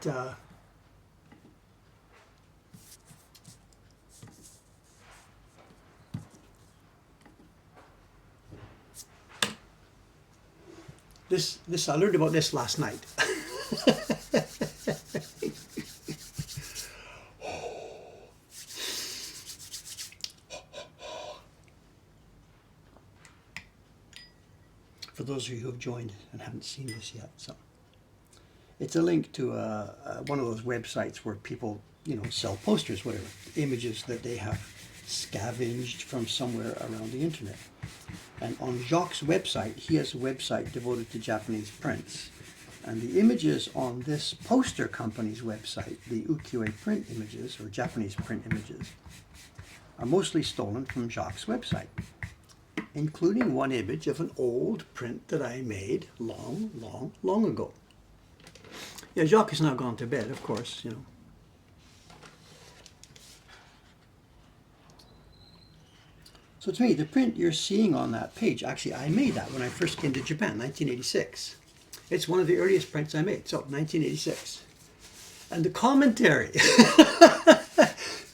this I learned about this last night. For those of you who have joined and haven't seen this yet, so it's a link to one of those websites where people, sell posters, whatever, images that they have scavenged from somewhere around the internet. And on Jacques' website, he has a website devoted to Japanese prints. And the images on this poster company's website, the ukiyo-e print images, or Japanese print images, are mostly stolen from Jacques' website, including one image of an old print that I made long ago. Yeah, Jacques has now gone to bed, of course, So to me, the print you're seeing on that page, actually I made that when I first came to Japan, 1986. It's one of the earliest prints I made, so 1986. And the commentary,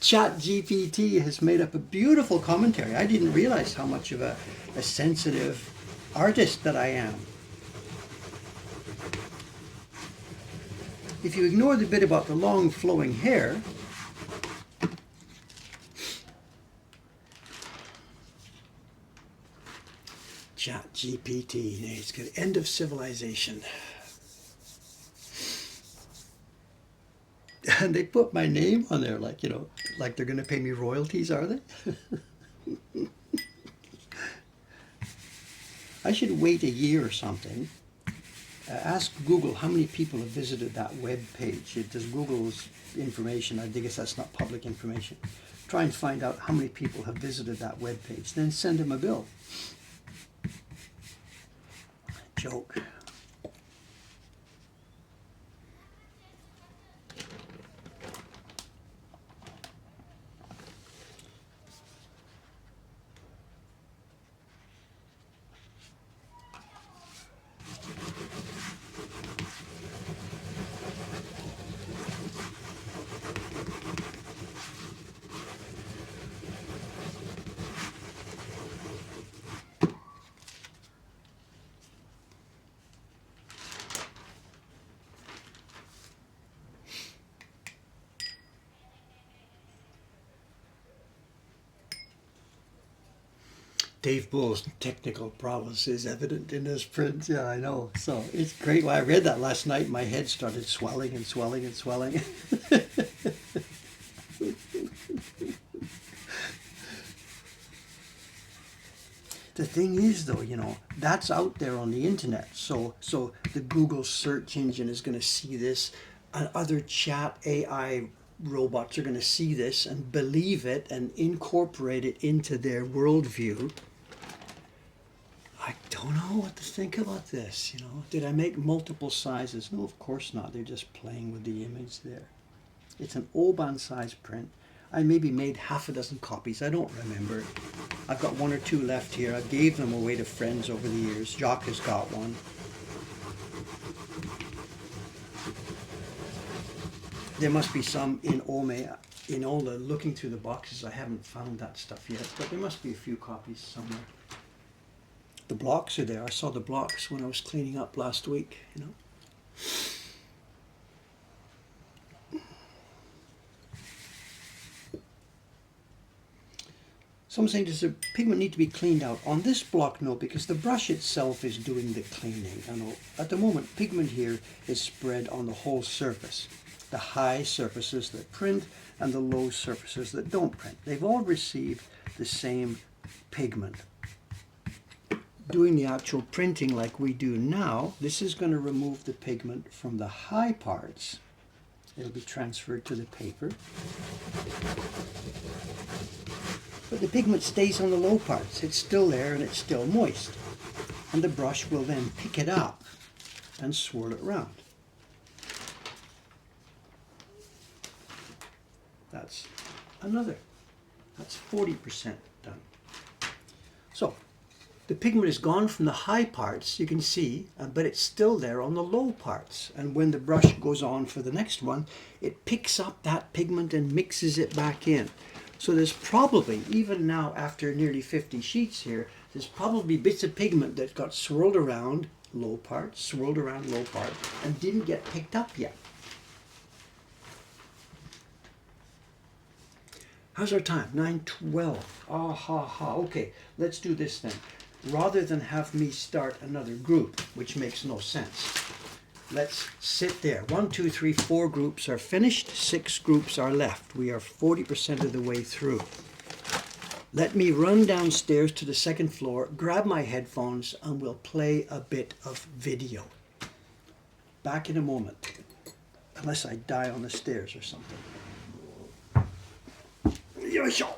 ChatGPT has made up a beautiful commentary. I didn't realize how much of a sensitive artist that I am. If you ignore the bit about the long flowing hair, ChatGPT, it's good. End of civilization. And they put my name on there, like they're going to pay me royalties, are they? I should wait a year or something. Ask Google how many people have visited that web page. It does Google's information. I guess that's not public information. Try and find out how many people have visited that web page. Then send them a bill. Joke. Dave Bull's technical prowess is evident in his print. Yeah, I know. So it's great. When I read that last night, my head started swelling and swelling and swelling. The thing is, though, that's out there on the internet. So the Google search engine is going to see this, and other chat AI robots are going to see this and believe it and incorporate it into their worldview. I don't know what to think about this, Did I make multiple sizes? No, of course not. They're just playing with the image there. It's an Oban size print. I maybe made half a dozen copies. I don't remember. I've got one or two left here. I gave them away to friends over the years. Jacques has got one. There must be some in Ola. Looking through the boxes, I haven't found that stuff yet, but there must be a few copies somewhere. The blocks are there. I saw the blocks when I was cleaning up last week, Someone's saying, does the pigment need to be cleaned out? On this block, no, because the brush itself is doing the cleaning. At the moment, pigment here is spread on the whole surface. The high surfaces that print and the low surfaces that don't print. They've all received the same pigment. Doing the actual printing like we do now, this is going to remove the pigment from the high parts It'll be transferred to the paper. But the pigment stays on the low parts. It's still there and it's still moist. And the brush will then pick it up and swirl it around. That's another. That's 40% done. So the pigment is gone from the high parts, you can see, but it's still there on the low parts. And when the brush goes on for the next one, it picks up that pigment and mixes it back in. So there's probably, even now after nearly 50 sheets here, there's probably bits of pigment that got swirled around low part, swirled around low part, and didn't get picked up yet. How's our time? 9:12. Ah ha ha. Okay, let's do this then. Rather than have me start another group, which makes no sense, let's sit there. 1, 2, 3, 4 groups are finished. 6 groups are left. We are 40% of the way through. Let me run downstairs to the second floor, grab my headphones, and we'll play a bit of video. Back in a moment. Unless I die on the stairs or something. Yo-sho!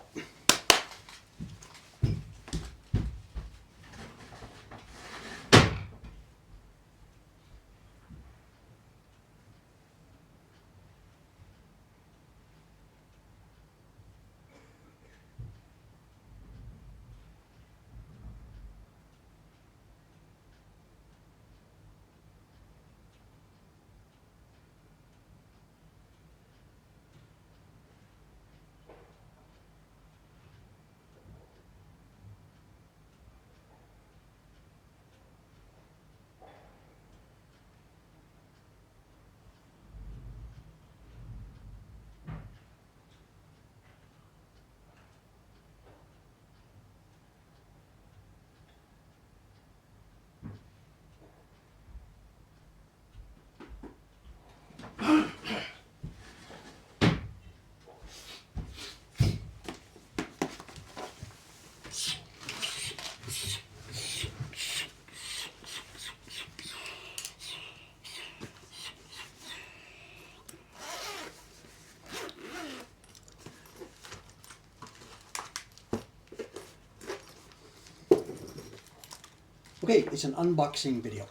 Okay, it's an unboxing video.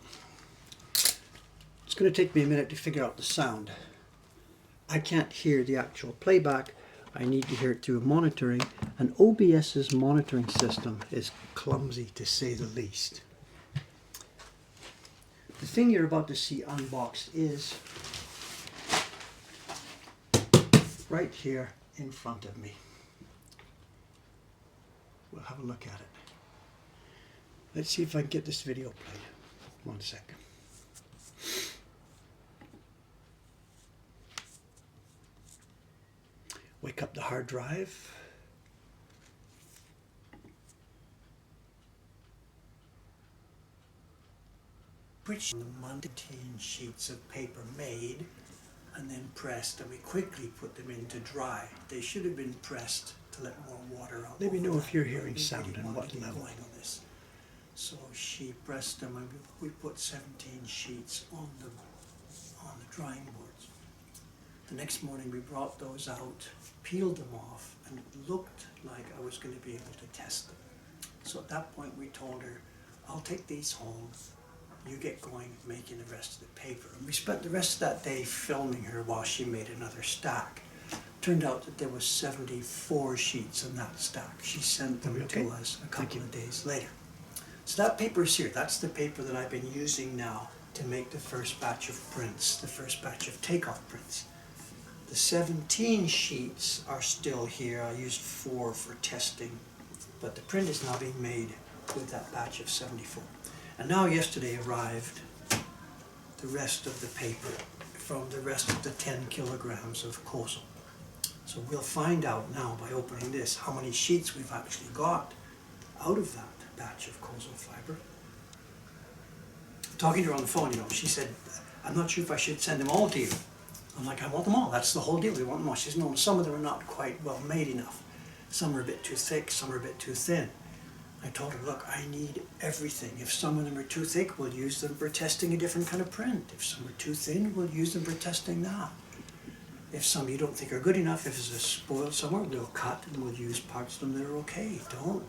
It's going to take me a minute to figure out the sound. I can't hear the actual playback. I need to hear it through monitoring, and OBS's monitoring system is clumsy to say the least. The thing you're about to see unboxed is right here in front of me. We'll have a look at it. Let's see if I can get this video played. 1 sec. Wake up the hard drive. Which the 19 sheets of paper made and then pressed, and we quickly put them in to dry. They should have been pressed to let more water out. Let me know if you're hearing sound and what level. On this. So she pressed them, and we put 17 sheets on the drying boards. The next morning we brought those out, peeled them off, and it looked like I was going to be able to test them. So at that point we told her, I'll take these home, you get going making the rest of the paper. And we spent the rest of that day filming her while she made another stack. Turned out that there was 74 sheets in that stack. She sent them to us a couple of days later. So that paper is here. That's the paper that I've been using now to make the first batch of prints, the first batch of takeoff prints. The 17 sheets are still here. I used 4 for testing, but the print is now being made with that batch of 74. And now yesterday arrived the rest of the paper from the rest of the 10 kilograms of kozo. So we'll find out now by opening this how many sheets we've actually got out of that batch of kozo fiber. Talking to her on the phone, she said, I'm not sure if I should send them all to you. I'm like, I want them all. That's the whole deal. We want them all. She says, no, some of them are not quite well made enough. Some are a bit too thick, some are a bit too thin. I told her, look, I need everything. If some of them are too thick, we'll use them for testing a different kind of print. If some are too thin, we'll use them for testing that. If some you don't think are good enough, if it's a spoiled somewhere, we'll cut and we'll use parts of them that are okay. Don't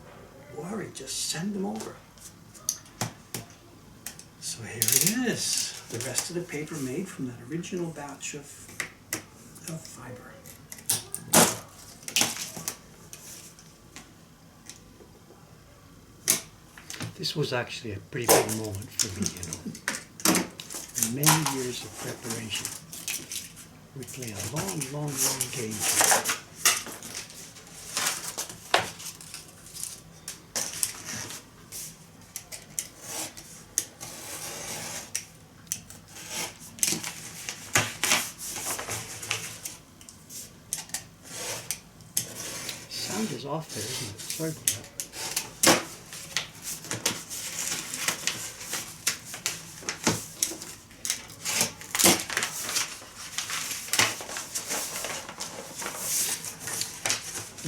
worry, just send them over. So here it is, the rest of the paper made from that original batch of fiber. This was actually a pretty big moment for me, you know. Many years of preparation. We play a long, long, long game. Sound is off there, isn't it? Sorry about that.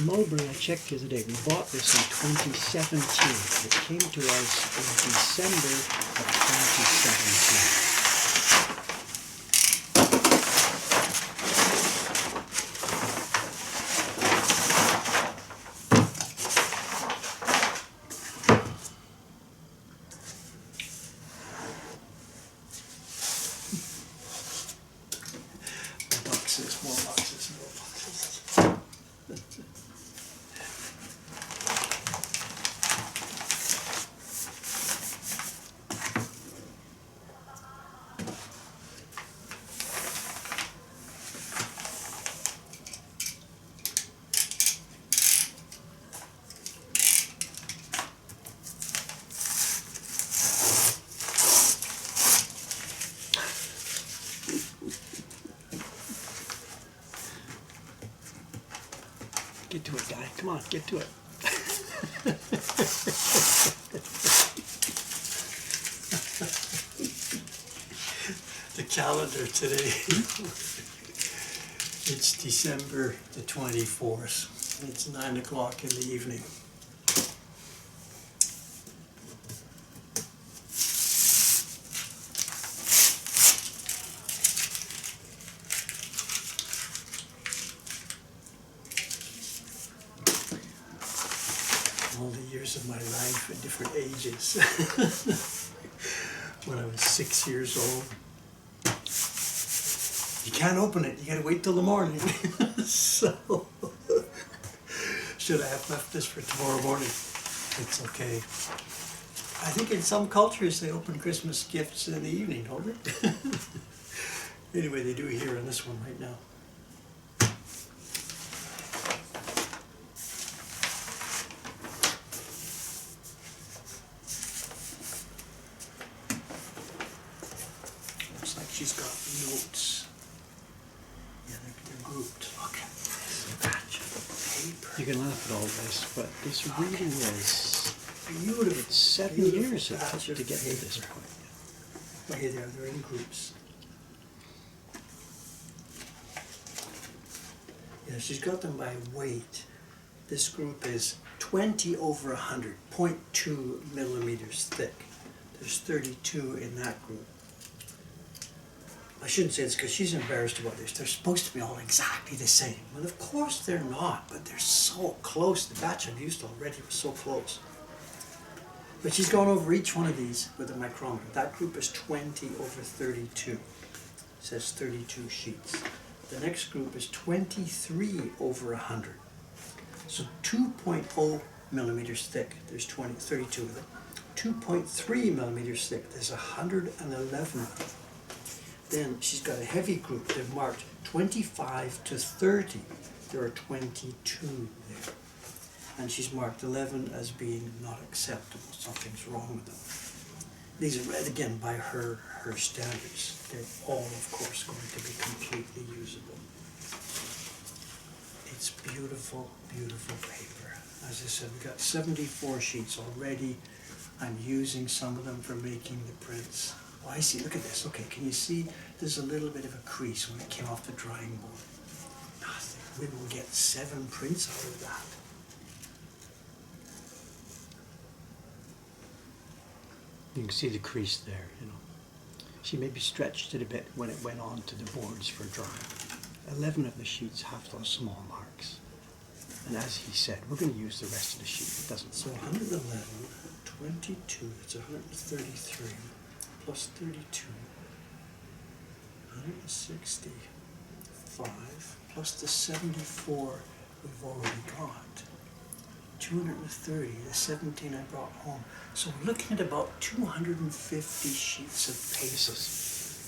Mulberry, I checked the other day, we bought this in 2017. It came to us in December of 2017. More boxes, more boxes. Get to it, guy. Come on, get to it. The calendar today. It's December the 24th. It's 9 o'clock in the evening. All the years of my life at different ages. When I was 6 years old. You can't open it, you gotta wait till the morning. So, should I have left this for tomorrow morning? It's okay. I think in some cultures they open Christmas gifts in the evening, don't they? Anyway, they do here in this one right now. Looks like she's got notes. Yeah, they're grouped. Look at this batch of paper. You can laugh at all this, but this really is beautiful. It's 7 years it took to get to this point. Well, here they are. They're in groups. Yeah, she's got them by weight. This group is 20 over 100, 0.2 millimeters thick. There's 32 in that group. I shouldn't say this because she's embarrassed about this. They're supposed to be all exactly the same. Well, of course they're not, but they're so close. The batch I've used already was so close. But she's gone over each one of these with a micrometer. That group is 20 over 32. It says 32 sheets. The next group is 23 over 100. So 2.0 millimeters thick. There's 32 of them. 2.3 millimeters thick. There's 111 of them. Then she's got a heavy group. They've marked 25 to 30. There are 22 there. And she's marked 11 as being not acceptable. Something's wrong with them. These are read again by her standards. They're all, of course, going to be completely usable. It's beautiful, beautiful paper. As I said, we've got 74 sheets already. I'm using some of them for making the prints. Oh, I see. Look at this. Okay, can you see there's a little bit of a crease when it came off the drying board? Nothing. We will get 7 prints out of that. You can see the crease there, you know. She maybe stretched it a bit when it went on to the boards for drying. 11 of the sheets have those small marks. And as he said, we're going to use the rest of the sheet. It doesn't. So 111, 22, that's 133, plus 32, 165, plus the 74 we've already got, 230, the 17 I brought home. So we're looking at about 250 sheets of paper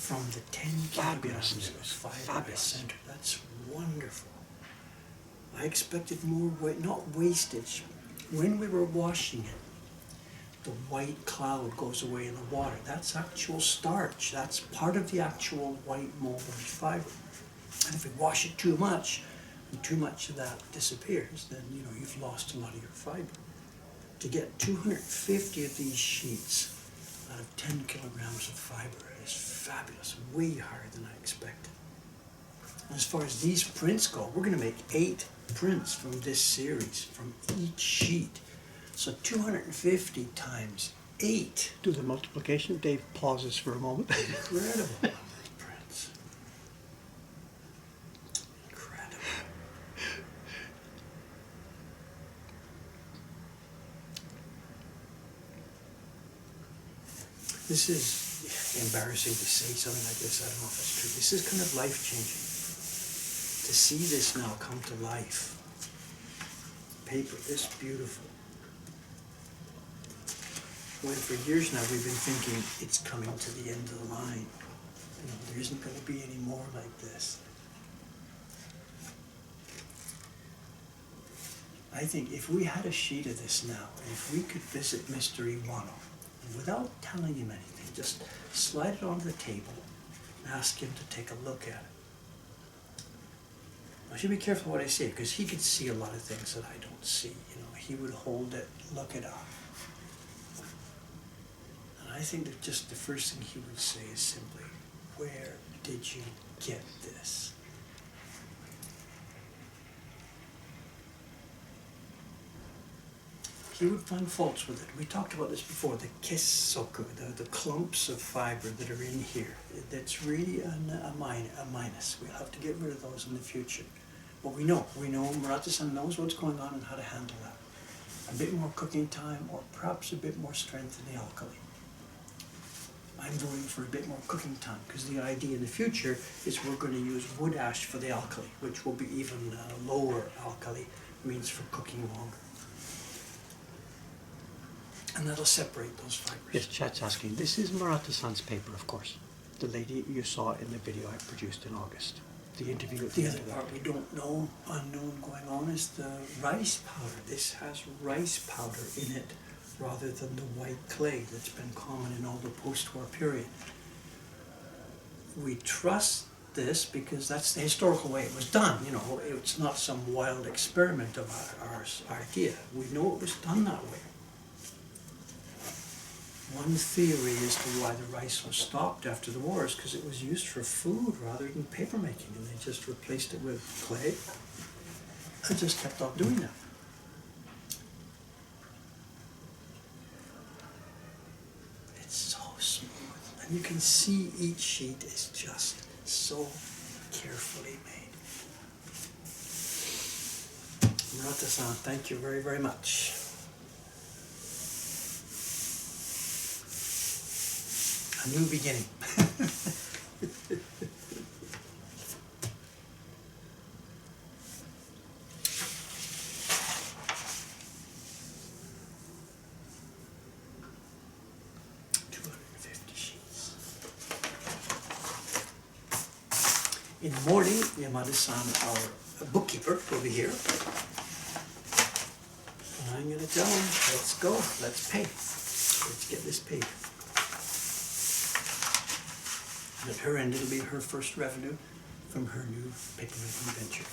from the 10 kilograms of fiber I sent her. That's wonderful. I expected more weight, not wastage. When we were washing it, the white cloud goes away in the water. That's actual starch. That's part of the actual white mulberry fiber. And if we wash it too much, and too much of that disappears, then you've lost a lot of your fiber. To get 250 of these sheets out of 10 kilograms of fiber is fabulous, way higher than I expected. And as far as these prints go, we're going to make 8 prints from this series, from each sheet. So 250 times 8. Do the multiplication. Dave pauses for a moment. Incredible prints. Incredible. This is embarrassing to say something like this. I don't know if it's true. This is kind of life-changing. To see this now come to life. Paper, this beautiful. When for years now we've been thinking it's coming to the end of the line. There isn't going to be any more like this. I think if we had a sheet of this now, and if we could visit Mr. Iwano, without telling him anything, just slide it onto the table and ask him to take a look at it. I should be careful what I say, because he could see a lot of things that I don't see. He would hold it, look it up. And I think that just the first thing he would say is simply, where did you get this? He would find faults with it. We talked about this before, the kissoku, the clumps of fiber that are in here. That's really a minus. We'll have to get rid of those in the future. But we know Murata-san knows what's going on and how to handle that. A bit more cooking time, or perhaps a bit more strength in the alkali. I'm going for a bit more cooking time, because the idea in the future is we're going to use wood ash for the alkali, which will be even lower alkali, means for cooking longer. And that'll separate those fibers. Yes, Chat's asking. This is Murata-san's paper, of course. The lady you saw in the video I produced in August. The interview at the end other of that. part we don't know, unknown going on, is the rice powder. This has rice powder in it rather than the white clay that's been common in all the post-war period. We trust this because that's the historical way it was done. It's not some wild experiment of our idea. We know it was done that way. One theory as to why the rice was stopped after the war is because it was used for food rather than paper making, and they just replaced it with clay and just kept on doing that. It's so smooth, and you can see each sheet is just so carefully made. Murata-san, thank you very, very much. A new beginning. In the morning, Yamada-san, our bookkeeper, will be here. And I'm going to tell him, let's go, let's pay. Let's get this paid. And at her end, it'll be her first revenue from her new papermaking venture.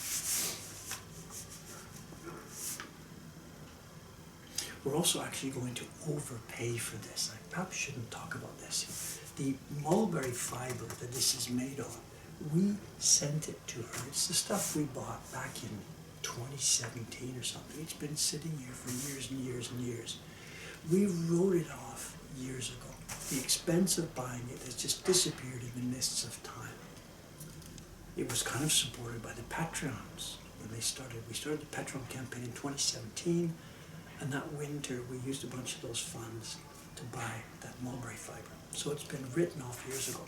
We're also actually going to overpay for this. I perhaps shouldn't talk about this. The mulberry fiber that this is made on, we sent it to her. It's the stuff we bought back in 2017 or something. It's been sitting here for years and years and years. We wrote it off years ago. The expense of buying it has just disappeared in the mists of time. it was kind of supported by the Patreons. When we started the Patreon campaign in 2017, and that winter we used a bunch of those funds to buy that mulberry fiber. So it's been written off years ago.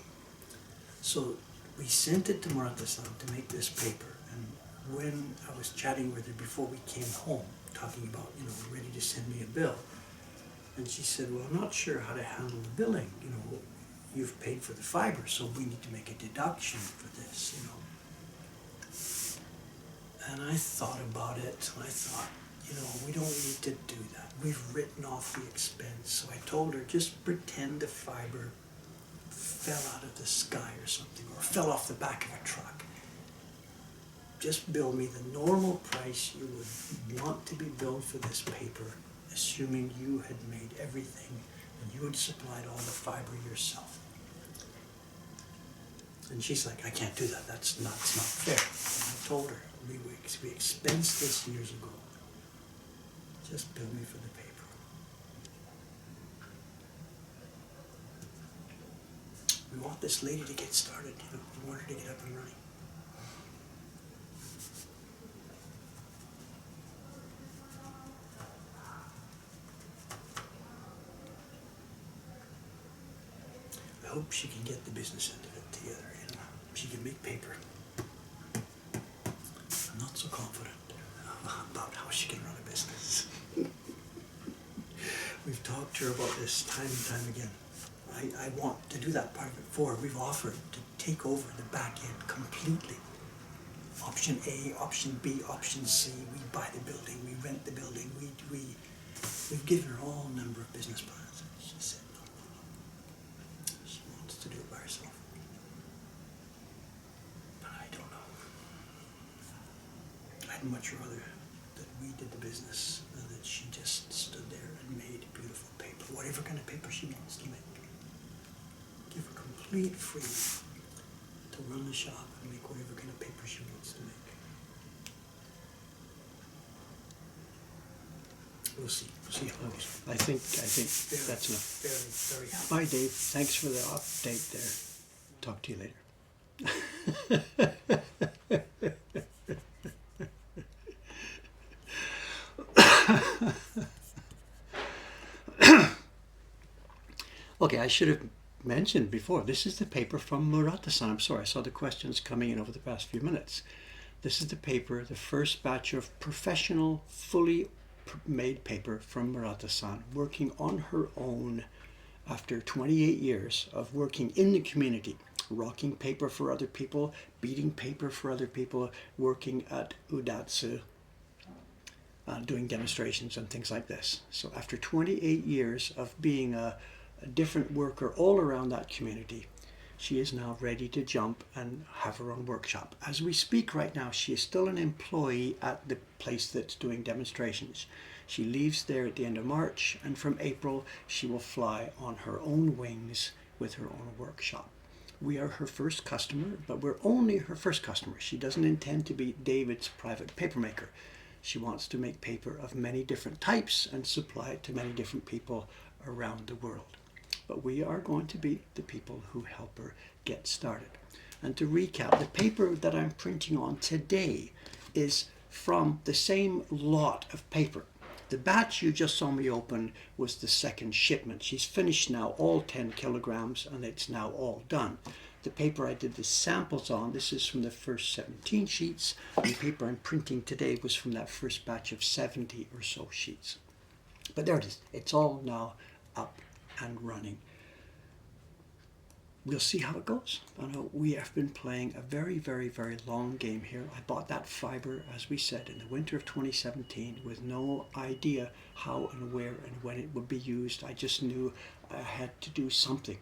So we sent it to Murata-san to make this paper, and when I was chatting with her before we came home, talking about, ready to send me a bill, and she said, well, I'm not sure how to handle the billing, you've paid for the fiber, so we need to make a deduction for this, And I thought about it, and I thought, we don't need to do that. We've written off the expense. So I told her, just pretend the fiber fell out of the sky or something, or fell off the back of a truck. Just bill me the normal price you would want to be billed for this paper, assuming you had made everything and you had supplied all the fiber yourself. And she's like, I can't do that. That's not fair. And I told her, we expensed this years ago. Just bill me for the paper. We want this lady to get started, we want her to get up and running. I hope she can get the business end of it together, She can make paper. I'm not so confident about how she can run a business. We've talked to her about this time and time again. I want to do that part of it for her. We've offered to take over the back end completely. Option A, option B, option C. We buy the building, we rent the building. We've given her all a number of business plans. She said no. She wants to do it by herself. But I don't know. I'd much rather that we did the business than that she just stood there and made beautiful paper, whatever kind of paper she wants to make. Give her complete freedom to run the shop and make whatever kind of paper she wants to make. We'll see. We'll see how it goes. I think that's enough. Very, very happy. Bye, Dave. Thanks for the update there. Talk to you later. Okay, I should have mentioned before, this is the paper from Murata-san. I'm sorry, I saw the questions coming in over the past few minutes. This is the paper, the first batch of professional, fully made paper from Murata-san, working on her own after 28 years of working in the community, rocking paper for other people, beating paper for other people, working at Udatsu, doing demonstrations and things like this. So after 28 years of being a different worker all around that community, she is now ready to jump and have her own workshop. As we speak right now, she is still an employee at the place that's doing demonstrations. She leaves there at the end of March, and from April she will fly on her own wings with her own workshop. We are her first customer, but we're only her first customer. She doesn't intend to be David's private paper maker. She wants to make paper of many different types and supply it to many different people around the world. But we are going to be the people who help her get started. And to recap, the paper that I'm printing on today is from the same lot of paper. The batch you just saw me open was the second shipment. She's finished now all 10 kilograms and it's now all done. The paper I did the samples on, this is from the first 17 sheets. The paper I'm printing today was from that first batch of 70 or so sheets. But there it is. It's all now up and running. We'll see how it goes. I know we have been playing a very, very, very long game here. I bought that fiber, as we said, in the winter of 2017 with no idea how and where and when it would be used. I just knew I had to do something.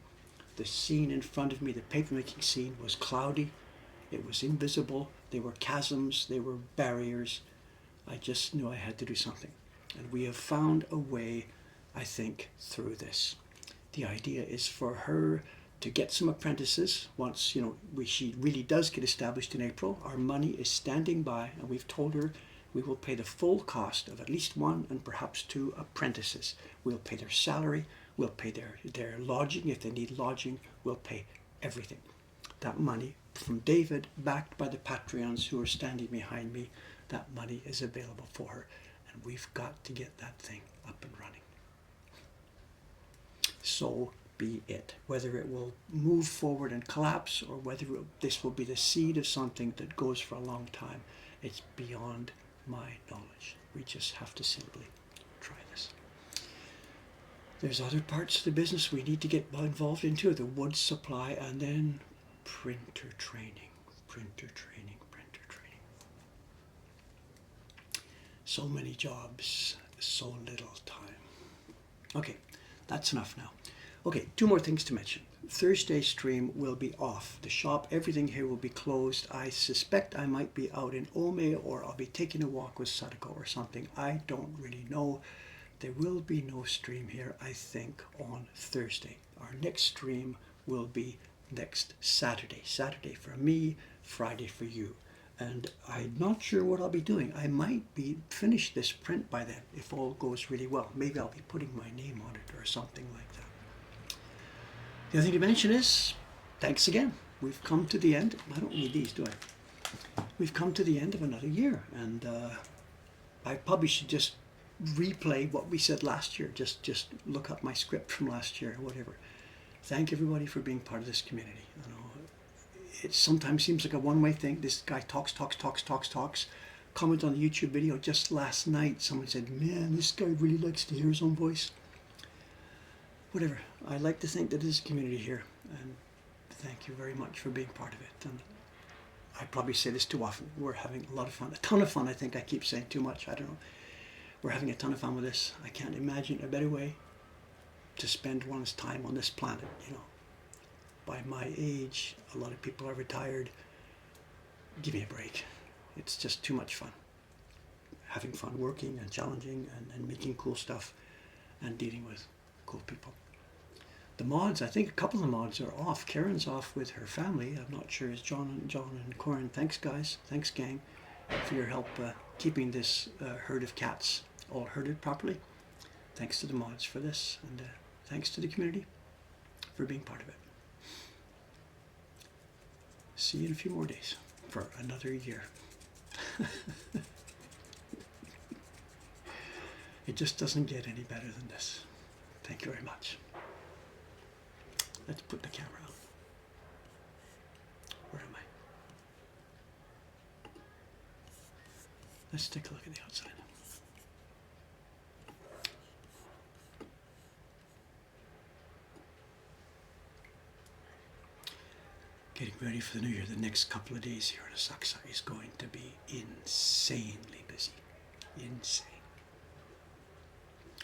The scene in front of me, the papermaking scene, was cloudy. It was invisible. There were chasms. There were barriers. I just knew I had to do something. And we have found a way, I think, through this. The idea is for her to get some apprentices. Once she really does get established in April, our money is standing by, and we've told her we will pay the full cost of at least one and perhaps two apprentices. We'll pay their salary, we'll pay their lodging if they need lodging, we'll pay everything. That money from David, backed by the Patreons who are standing behind me. That money is available for her, and we've got to get that thing up and running. So be it. Whether it will move forward and collapse, or whether this will be the seed of something that goes for a long time, it's beyond my knowledge. We just have to simply try this. There's other parts of the business we need to get involved into, the wood supply, and then printer training. So many jobs, so little time. Okay, that's enough now. Okay, 2 more things to mention. Thursday stream will be off. The shop, everything here will be closed. I suspect I might be out in Ome, or I'll be taking a walk with Sadako or something. I don't really know. There will be no stream here, I think, on Thursday. Our next stream will be next Saturday. Saturday for me, Friday for you. And I'm not sure what I'll be doing. I might be finished this print by then, if all goes really well. Maybe I'll be putting my name on it or something like that. The other thing to mention is, thanks again. We've come to the end. I don't need these, do I? We've come to the end of another year. And I probably should just replay what we said last year. Just look up my script from last year or whatever. Thank everybody for being part of this community. You know, it sometimes seems like a one-way thing. This guy talks. Comment on the YouTube video just last night. Someone said, man, this guy really likes to hear his own voice. Whatever. I like to think that there's a community here. And thank you very much for being part of it. And I probably say this too often. We're having a lot of fun. A ton of fun, I think I keep saying too much. I don't know. We're having a ton of fun with this. I can't imagine a better way to spend one's time on this planet, you know. By my age, a lot of people are retired. Give me a break. It's just too much fun. Having fun working and challenging and making cool stuff and dealing with cool people. The mods, I think a couple of the mods are off. Karen's off with her family. I'm not sure. It's John and Corin. Thanks, guys. Thanks, gang, for your help keeping this herd of cats all herded properly. Thanks to the mods for this, and thanks to the community for being part of it. See you in a few more days for another year. It just doesn't get any better than this. Thank you very much. Let's put the camera on. Where am I? Let's take a look at the outside. Getting ready for the new year. The next couple of days here in Asakusa is going to be insanely busy. Insane.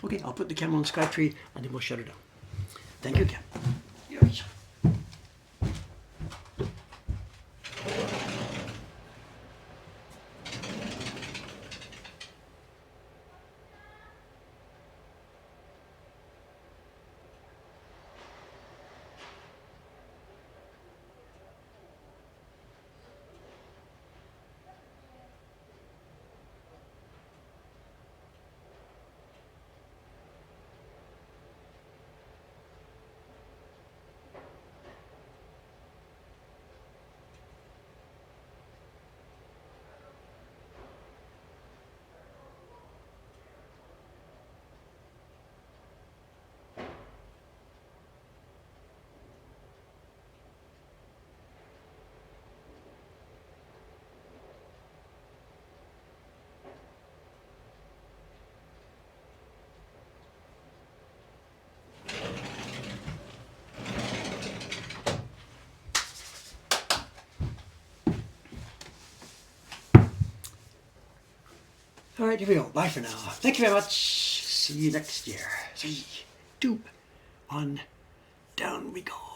Okay, I'll put the camera on the Skytree and then we'll shut it down. Thank you again. All right, here we go. Bye for now. Thank you very much. See you next year. 3, 2, 1, down we go.